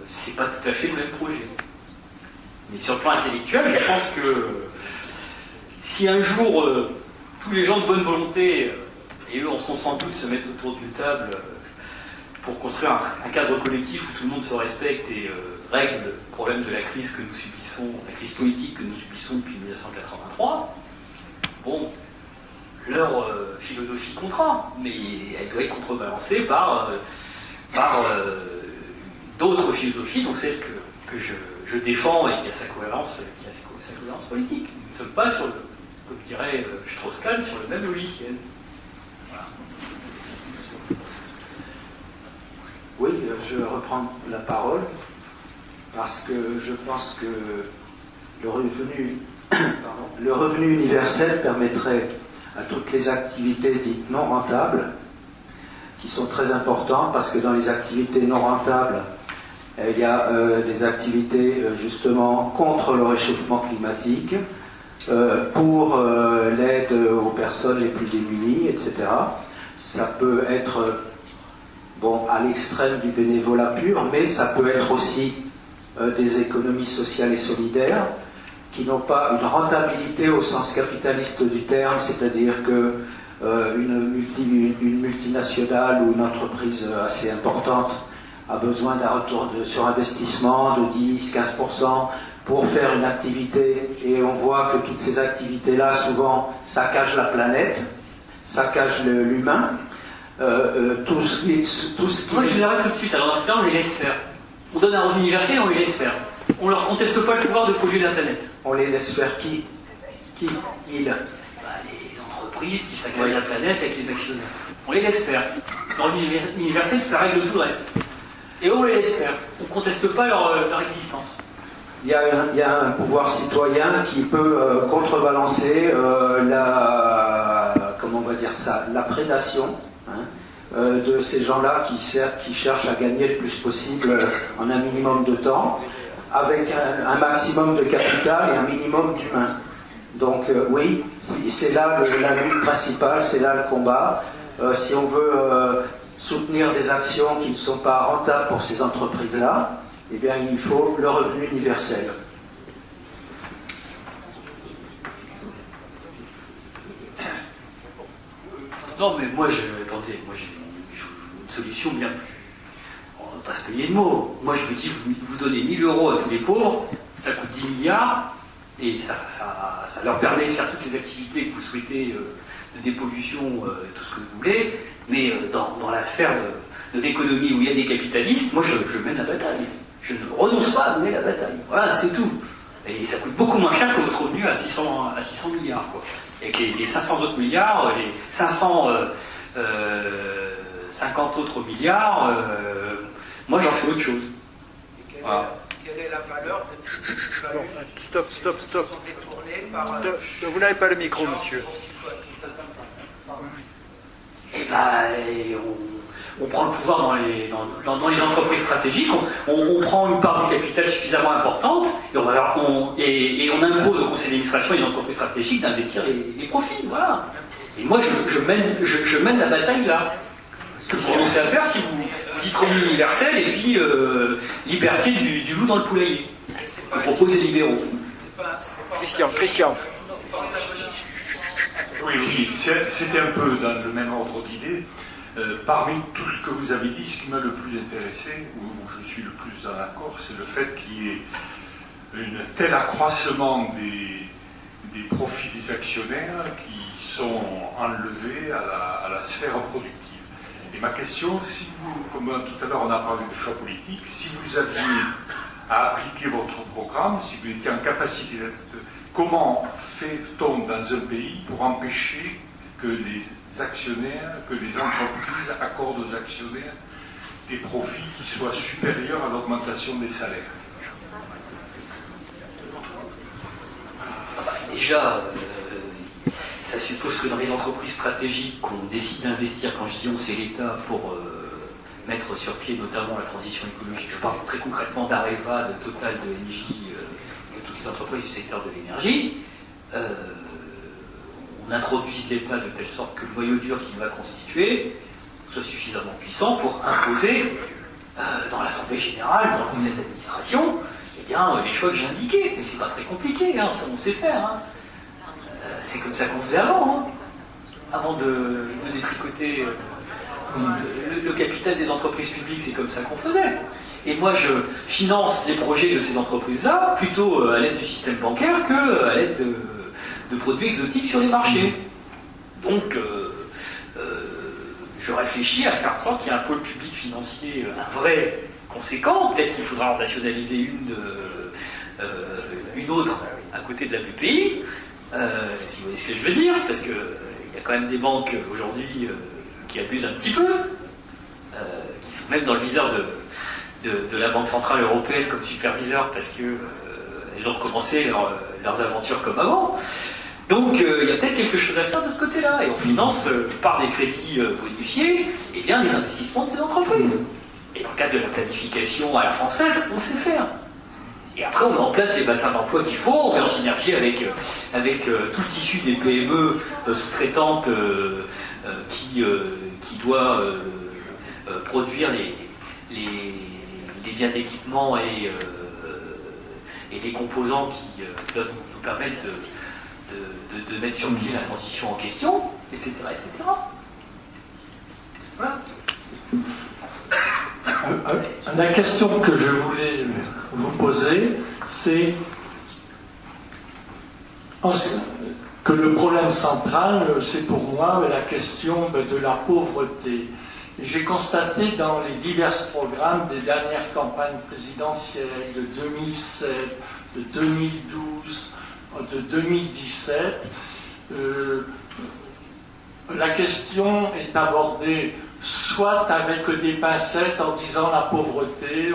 S2: c'est pas tout à fait le même projet. Mais sur le plan intellectuel, je pense que si un jour tous les gens de bonne volonté, et eux en sont sans doute, se mettent autour d'une table pour construire un cadre collectif où tout le monde se respecte et règle le problème de la crise que nous subissons, la crise politique que nous subissons depuis 1983, bon, leur philosophie comptera, mais elle doit être contrebalancée par d'autres philosophies, dont celle que je défends et qui a sa cohérence politique. Nous ne sommes pas sur comme dirait Strauss-Kahn, sur le même logiciel. Voilà.
S8: Oui, je reprends la parole parce que je pense que le revenu le revenu universel permettrait à toutes les activités dites non rentables, qui sont très importantes, parce que dans les activités non rentables, il y a des activités justement contre le réchauffement climatique, pour l'aide aux personnes les plus démunies, etc. Ça peut être bon, à l'extrême du bénévolat pur, mais ça peut être aussi des économies sociales et solidaires qui n'ont pas une rentabilité au sens capitaliste du terme, c'est-à-dire que une multinationale ou une entreprise assez importante a besoin d'un retour sur investissement de 10-15% pour faire une activité, et on voit que toutes ces activités-là, souvent, saccagent la planète, saccagent l'humain. Tout ce qui...
S2: Moi, je vous arrête tout de suite. Alors, dans ce cas, on les laisse faire. On donne un revenu universel et on les laisse faire. On leur conteste pas le pouvoir de polluer la planète.
S8: On les laisse faire qui? Ils
S2: Les entreprises qui saccagent la planète avec les actionnaires. On les laisse faire. Le revenu universel, ça règle tout le reste. Et on les laisse faire. On ne conteste pas leur existence.
S8: Il y a un pouvoir citoyen qui peut contrebalancer comment on va dire ça, la prédation de ces gens-là qui cherchent à gagner le plus possible en un minimum de temps, avec un maximum de capital et un minimum d'humain. Donc oui, c'est là la lutte principale, c'est là le combat. Si on veut soutenir des actions qui ne sont pas rentables pour ces entreprises-là, eh bien il faut le revenu universel.
S2: Non, mais moi, j'ai une solution bien plus... On ne va pas se payer de mots. Moi, je vous dis, vous donnez 1 000 € à tous les pauvres, ça coûte 10 milliards, et ça leur permet de faire toutes les activités que vous souhaitez, de dépollution, tout ce que vous voulez, mais dans la sphère de l'économie où il y a des capitalistes, moi, je mène la bataille. Je ne renonce pas à mener la bataille. Voilà, c'est tout. Et ça coûte beaucoup moins cher que votre revenu à 600 milliards, quoi. Et les 500 autres milliards, les 550 autres milliards, moi j'en fais autre chose. Voilà.
S8: Quelle est la valeur
S4: de stop. Vous n'avez pas le micro, monsieur.
S2: Et on prend le pouvoir dans les entreprises stratégiques, on prend une part du capital suffisamment importante, et on impose au conseil d'administration et aux entreprises stratégiques d'investir les profits. Voilà. Et moi, je mène la bataille là. Ce que vous commencez à faire si vous dites revenu universel et puis liberté du loup dans le poulailler. Que proposent les libéraux.
S4: Christian.
S12: Oui, c'était un peu dans le même ordre d'idée. Parmi tout ce que vous avez dit, ce qui m'a le plus intéressé, où je suis le plus en accord, c'est le fait qu'il y ait un tel accroissement des profits des actionnaires qui sont enlevés à la sphère productive. Et ma question, si vous, comme tout à l'heure on a parlé de choix politique, si vous aviez à appliquer votre programme, si vous étiez en capacité comment fait-on dans un pays pour empêcher que les actionnaires, que les entreprises accordent aux actionnaires des profits qui soient supérieurs à l'augmentation des salaires?
S2: Déjà, ça suppose que dans les entreprises stratégiques qu'on décide d'investir, quand je dis on, c'est l'État, pour mettre sur pied notamment la transition écologique. Je parle très concrètement d'Areva, de Total, de Engie, de toutes les entreprises du secteur de l'énergie. On introduise l'État de telle sorte que le noyau dur qu'il va constituer soit suffisamment puissant pour imposer dans l'Assemblée Générale, dans le conseil d'administration, eh bien, les choix que j'ai indiqués. Mais c'est pas très compliqué, hein, ça on sait faire. Hein. C'est comme ça qu'on faisait avant, hein, avant de détricoter le capital des entreprises publiques, c'est comme ça qu'on faisait. Et moi, je finance les projets de ces entreprises-là plutôt à l'aide du système bancaire qu'à l'aide de produits exotiques sur les marchés. Donc, je réfléchis à faire en sorte qu'il y ait un pôle public financier, un vrai conséquent. Peut-être qu'il faudra en nationaliser une autre à côté de la BPI, si vous voyez ce que je veux dire, parce qu'il y a quand même des banques aujourd'hui qui abusent un petit peu, qui sont même dans le viseur de la Banque Centrale Européenne comme superviseur, parce que Ils ont recommencé leurs aventures comme avant. Donc il y a peut-être quelque chose à faire de ce côté-là. Et on finance par des crédits bonifiés eh bien, les investissements de ces entreprises. Et dans le cadre de la planification à la française, on sait faire. Et après, on met en place les bassins d'emploi qu'il faut, on met en synergie avec tout le tissu des PME sous-traitantes qui doit produire les biens d'équipement et les composants qui doivent nous permettre de mettre sur pied la transition en question, etc. etc. Voilà.
S3: La question que je voulais vous poser, c'est que le problème central, c'est pour moi la question de la pauvreté. J'ai constaté dans les divers programmes des dernières campagnes présidentielles de 2007, de 2012, de 2017, la question est abordée soit avec des pincettes en disant la pauvreté,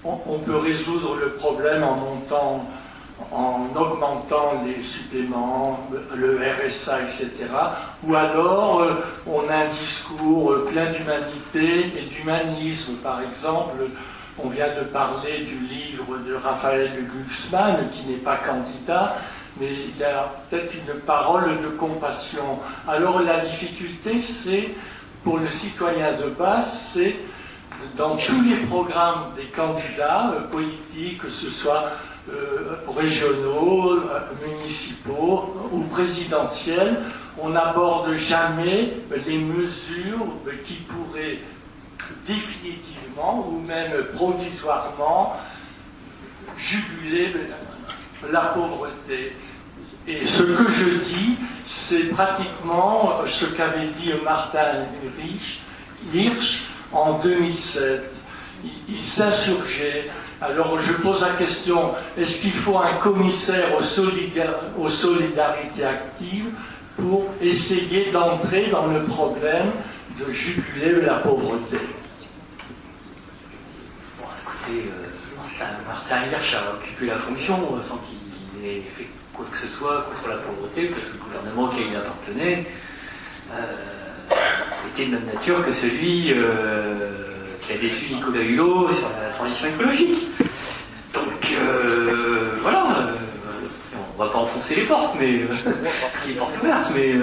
S3: on peut résoudre le problème en augmentant les suppléments, le RSA, etc. Ou alors on a un discours plein d'humanité et d'humanisme. Par exemple, on vient de parler du livre de Raphaël Glucksmann, qui n'est pas candidat, mais il y a peut-être une parole de compassion. Alors la difficulté, c'est, pour le citoyen de base, c'est dans tous les programmes des candidats politiques, que ce soit régionaux, municipaux ou présidentiels, on n'aborde jamais les mesures qui pourraient définitivement ou même provisoirement juguler la pauvreté. Et ce que je dis, c'est pratiquement ce qu'avait dit Martin Hirsch en 2007. Il s'insurgeait. Alors je pose la question, est-ce qu'il faut un commissaire aux solidarités actives pour essayer d'entrer dans le problème de juguler la pauvreté?
S2: Bon, écoutez, Martin Hirsch a occupé la fonction sans qu'il ait fait quoi que ce soit contre la pauvreté, parce que le gouvernement auquel il appartenait était de même nature que celui qui a déçu Nicolas Hulot sur la transition écologique. Donc voilà, on va pas enfoncer les portes, mais les portes ouvertes, mais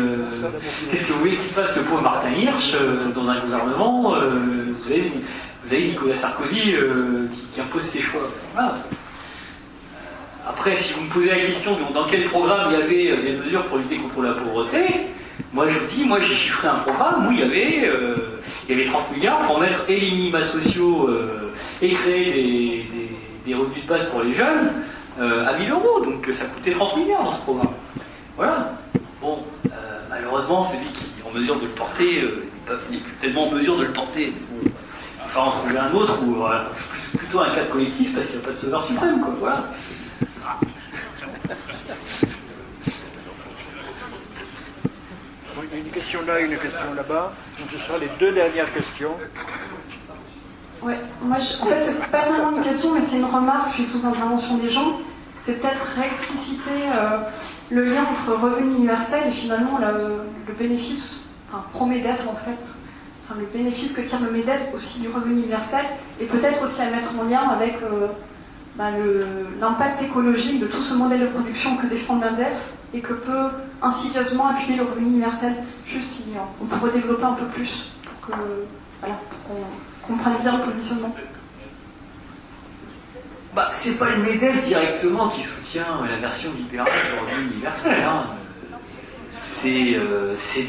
S2: qu'est-ce que vous voulez qu'il fasse, le pauvre Martin Hirsch dans un gouvernement? Vous avez Nicolas Sarkozy qui impose ses choix. Voilà. Après, si vous me posez la question de dans quel programme il y avait des mesures pour lutter contre la pauvreté, moi je vous dis, j'ai chiffré un programme où il y avait 30 milliards pour mettre et les minima sociaux et créer des revenus de base pour les jeunes à 1 000 €. Donc ça coûtait 30 milliards dans ce programme. Voilà. Bon, malheureusement, celui qui est en mesure de le porter n'est plus tellement en mesure de le porter. Bon, il va falloir en trouver un autre, ou plutôt un cadre collectif, parce qu'il n'y a pas de sauveur suprême, quoi. Voilà.
S4: Il y a une question là et une question là-bas. Donc ce sera les deux dernières questions.
S13: Ouais, moi, en fait, c'est pas tellement une question, mais c'est une remarque suite aux interventions des gens. C'est peut-être réexpliciter le lien entre revenu universel et finalement le bénéfice, pro MEDEF en fait, le bénéfice que tire le MEDEF aussi du revenu universel, et peut-être aussi à mettre en lien avec l'impact écologique de tout ce modèle de production que défend le MEDEF et que peut insidieusement appuyer le revenu universel. Juste si on pourrait développer un peu plus pour qu'on comprenne bien le positionnement.
S2: C'est pas le MEDEF directement qui soutient la version libérale du revenu universel. Hein. C'est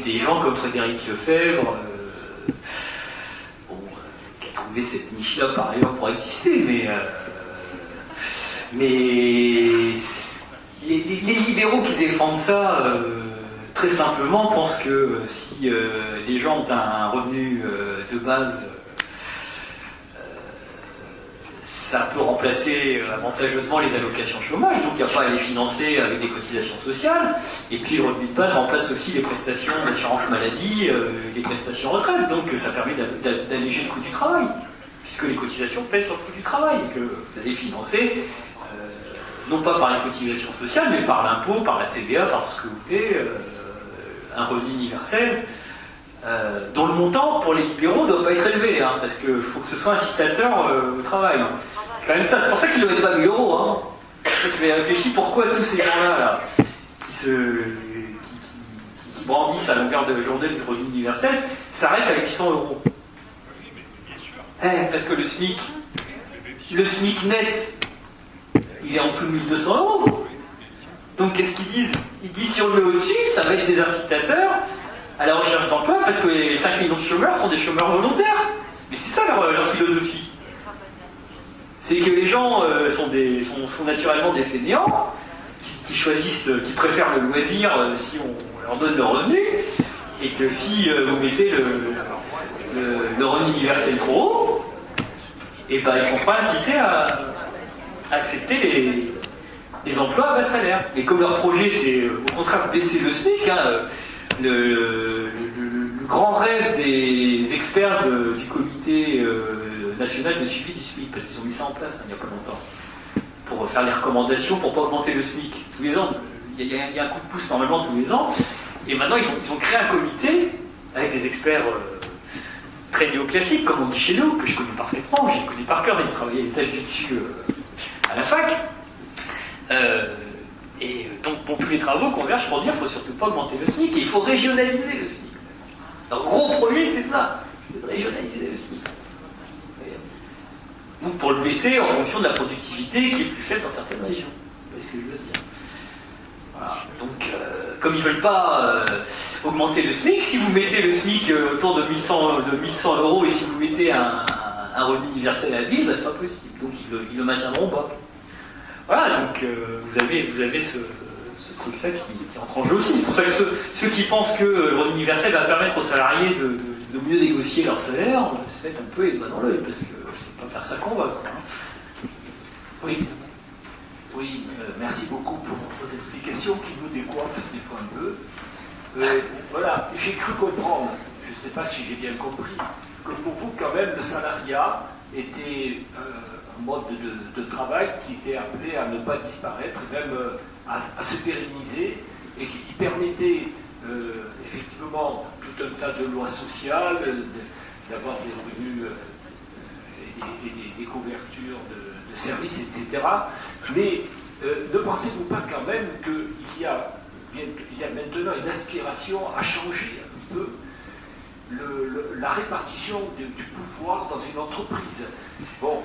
S2: des gens comme Frédéric Lefebvre, qui a trouvé cette niche-là par ailleurs pour exister, mais les libéraux qui défendent ça, très simplement, pensent que si les gens ont un revenu de base, ça peut remplacer avantageusement les allocations chômage, donc il n'y a pas à les financer avec des cotisations sociales, et puis le revenu de base remplace aussi les prestations d'assurance maladie, les prestations retraite, donc ça permet d'alléger le coût du travail. puisque les cotisations pèsent sur le coût du travail, et que vous allez financer, non pas par les cotisations sociales, mais par l'impôt, par la TVA, par tout ce que vous voulez, un revenu universel, dont le montant, pour les libéraux, ne doit pas être élevé, hein, parce qu'il faut que ce soit incitateur au travail. C'est quand même ça, c'est pour ça qu'il ne doit être pas 1 000 €. Hein. Parce que j'ai réfléchi pourquoi tous ces gens-là, qui brandissent à longueur de journée du revenu universel, s'arrêtent avec 800 €. Parce que le SMIC net, il est en dessous de 1 200 €. Donc qu'est-ce qu'ils disent? Ils disent si on le met au-dessus, ça va être des incitateurs à la recherche d'emploi, parce que les 5 millions de chômeurs sont des chômeurs volontaires. Mais c'est ça leur philosophie. C'est que les gens sont naturellement des fainéants, qui choisissent, qui préfèrent le loisir si on leur donne le revenu, et que si vous mettez le revenu universel trop haut, et ben ils ne sont pas incités à accepter les emplois à bas salaire. Et comme leur projet c'est au contraire baisser le SMIC, hein, le grand rêve des experts du comité national de suivi du SMIC, parce qu'ils ont mis ça en place il n'y a pas longtemps, pour faire les recommandations pour ne pas augmenter le SMIC. Tous les ans, il y a un coup de pouce normalement tous les ans, et maintenant ils ont créé un comité avec des experts très néoclassiques, comme on dit chez nous, que je connais parfaitement, je les connais par cœur, ils travaillaient des tâches dessus à la fac. Et donc tous les travaux convergent pour dire qu'il ne faut surtout pas augmenter le SMIC, et il faut régionaliser le SMIC. Leur gros projet c'est ça, régionaliser le SMIC. Donc pour le baisser en fonction de la productivité qui est plus faible dans certaines régions. C'est ce que je veux dire. Voilà. Donc comme ils ne veulent pas augmenter le SMIC, si vous mettez le SMIC autour de 1100 € et si vous mettez un revenu universel à la ville, ben, c'est pas possible. Donc ils le maintiendront pas. Voilà, donc vous avez ce truc-là qui entre en jeu aussi. C'est pour ça que ceux qui pensent que le revenu universel va permettre aux salariés de mieux négocier leur salaire, se mettent un peu les doigts dans l'œil, parce que c'est pas faire ça qu'on va.
S14: Oui, merci beaucoup pour vos explications qui nous décoiffent des fois un peu. Voilà, j'ai cru comprendre, je ne sais pas si j'ai bien compris, que pour vous quand même le salariat était un mode de travail qui était appelé à ne pas disparaître, même à se pérenniser, et qui permettait effectivement tout un tas de lois sociales, d'avoir des revenus et des couvertures de services, etc. Mais ne pensez-vous pas quand même qu'il y a maintenant une aspiration à changer un peu la répartition du pouvoir dans une entreprise? Bon,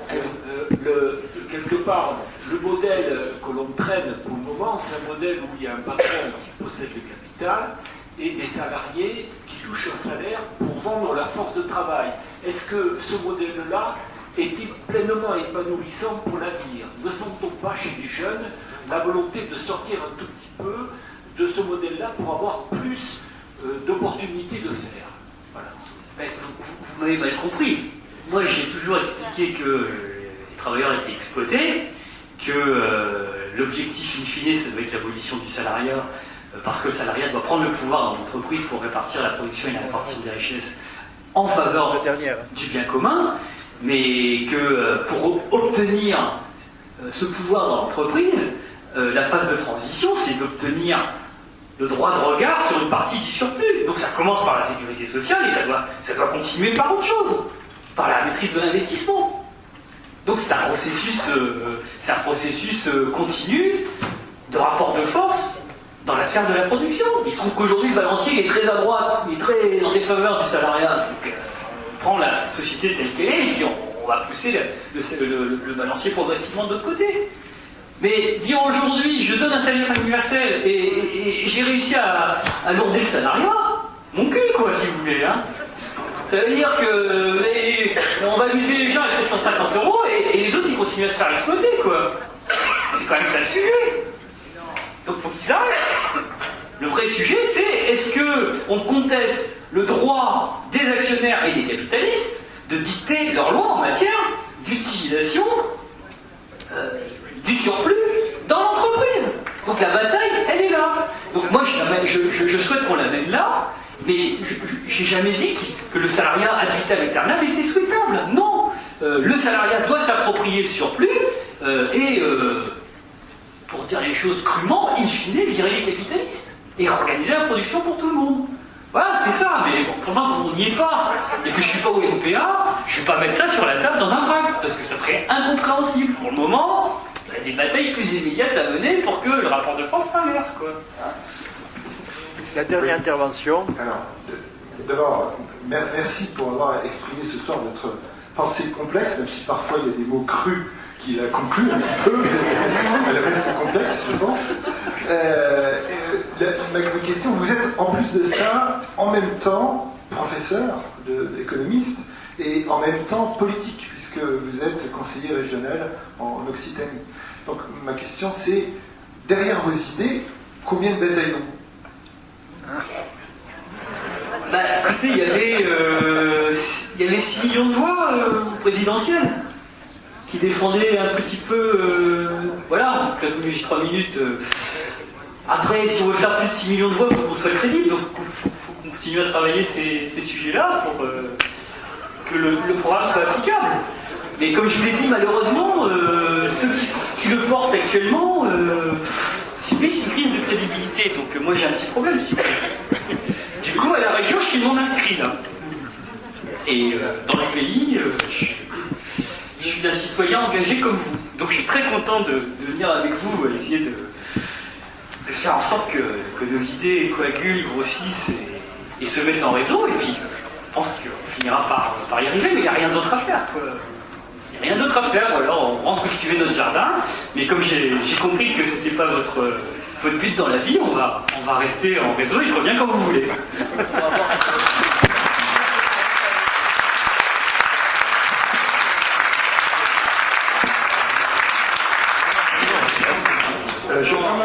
S14: quelque part, le modèle que l'on traîne pour le moment, c'est un modèle où il y a un patron qui possède le capital et des salariés qui touchent un salaire pour vendre la force de travail. Est-ce que ce modèle-là est-il pleinement épanouissant pour l'avenir? Ne sent-on pas chez les jeunes la volonté de sortir un tout petit peu de ce modèle-là pour avoir plus d'opportunités de faire? Voilà.
S2: Vous m'avez mal compris. Moi, j'ai toujours expliqué que les travailleurs étaient exploités, que l'objectif in fine, ça doit être l'abolition du salariat, parce que le salariat doit prendre le pouvoir dans l'entreprise pour répartir la production et la répartition des richesses en faveur du bien commun, mais que pour obtenir ce pouvoir dans l'entreprise, la phase de transition, c'est d'obtenir le droit de regard sur une partie du surplus. Donc ça commence par la sécurité sociale et ça doit continuer par autre chose, par la maîtrise de l'investissement. Donc c'est un processus continu de rapport de force dans la sphère de la production. Il se trouve qu'aujourd'hui le balancier est très à droite, il est très en défaveur du salariat. Donc on prend la société telle qu'elle est et puis on va pousser le balancier progressivement de l'autre côté. Mais dire aujourd'hui, je donne un salaire universel et j'ai réussi à lourder le salariat, mon cul, quoi, si vous voulez. Hein. Ça veut dire qu'on va amuser les gens avec 750 € et les autres, ils continuent à se faire exploiter, quoi. C'est quand même ça le sujet. Donc il faut qu'ils arrêtent. Le vrai sujet, c'est est-ce qu'on conteste le droit des actionnaires et des capitalistes de dicter leurs lois en matière d'utilisation du surplus dans l'entreprise. Donc la bataille, elle est là. Donc moi, je souhaite qu'on l'amène là, mais j'ai jamais dit que le salariat ad vitam aeternam était souhaitable. Non. le salariat doit s'approprier le surplus et, pour dire les choses crûment, in fine, virer les capitalistes et organiser la production pour tout le monde. Voilà, c'est ça, mais bon, pendant qu'on n'y est pas, et que je ne suis pas au NPA, je ne vais pas mettre ça sur la table dans un vrac, parce que ça serait incompréhensible. Pour le moment, il y a des batailles plus immédiates à mener pour que le rapport de force s'inverse, quoi.
S4: La dernière intervention.
S15: Alors, d'abord, merci pour avoir exprimé ce soir notre pensée complexe, même si parfois il y a des mots crus qui la concluent un petit peu, elle reste complexe, je pense. Ma question, vous êtes en plus de ça, en même temps, professeur d'économiste, et en même temps politique, puisque vous êtes conseiller régional en Occitanie. Donc ma question c'est, derrière vos idées, combien de bataillons?
S2: Bah, écoutez, il y avait 6 millions de voix présidentielles qui défendaient un petit peu... voilà, comme j'ai 3 minutes. Après, si on veut faire plus de 6 millions de voix, il faut qu'on soit crédible. Donc il faut continuer à travailler ces sujets-là pour que le programme soit applicable. Mais comme je vous l'ai dit, malheureusement, ceux qui le portent actuellement subissent une crise de crédibilité. Donc moi j'ai un petit problème, si vous voulez. Du coup, à la région, je suis non inscrit là. Et dans le pays, je suis un citoyen engagé comme vous. Donc je suis très content de venir avec vous essayer de faire en sorte que nos idées coagulent, grossissent et se mettent en réseau. Et puis, je pense qu'on finira par y arriver, mais il n'y a rien d'autre à faire, quoi. Il n'y a rien d'autre à faire, ou alors on rentre cultiver notre jardin. Mais comme j'ai compris que ce n'était pas votre but dans la vie, on va rester en réseau et je reviens quand vous voulez.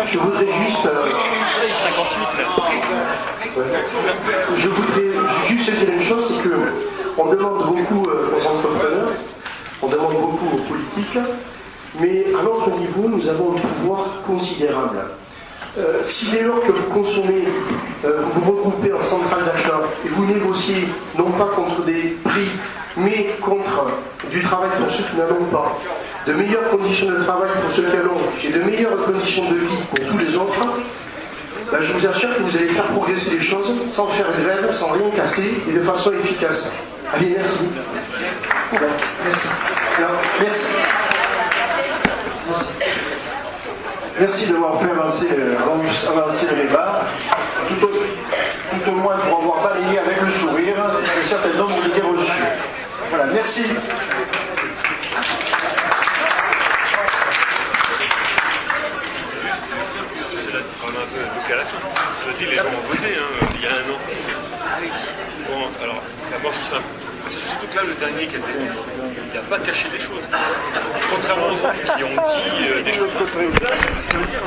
S9: Je voudrais juste... Je voudrais juste dire une chose, c'est qu'on demande beaucoup aux entrepreneurs, on demande beaucoup aux politiques, mais à notre niveau, nous avons un pouvoir considérable. Si dès lors que vous consommez, vous vous regroupez en centrale d'achat et vous négociez non pas contre des prix, mais contre du travail pour ceux qui n'en ont pas, de meilleures conditions de travail pour ceux qui en ont et de meilleures conditions de vie pour tous les autres, ben je vous assure que vous allez faire progresser les choses sans faire grève, sans rien casser et de façon efficace. Allez, merci. Merci. Alors, merci.
S4: Merci d'avoir fait avancer le débat, tout au moins pour avoir balayé avec le sourire un certain nombre d'idées reçues. Voilà, merci.
S6: C'est là quand même un peu un local à tout. Cela dit, les gens ont voté il y a 1 an. Bon, alors, d'abord, c'est simple. C'est surtout que là, le dernier qui n'a pas caché les choses. Contrairement aux autres qui ont dit des choses. Ça veut dire,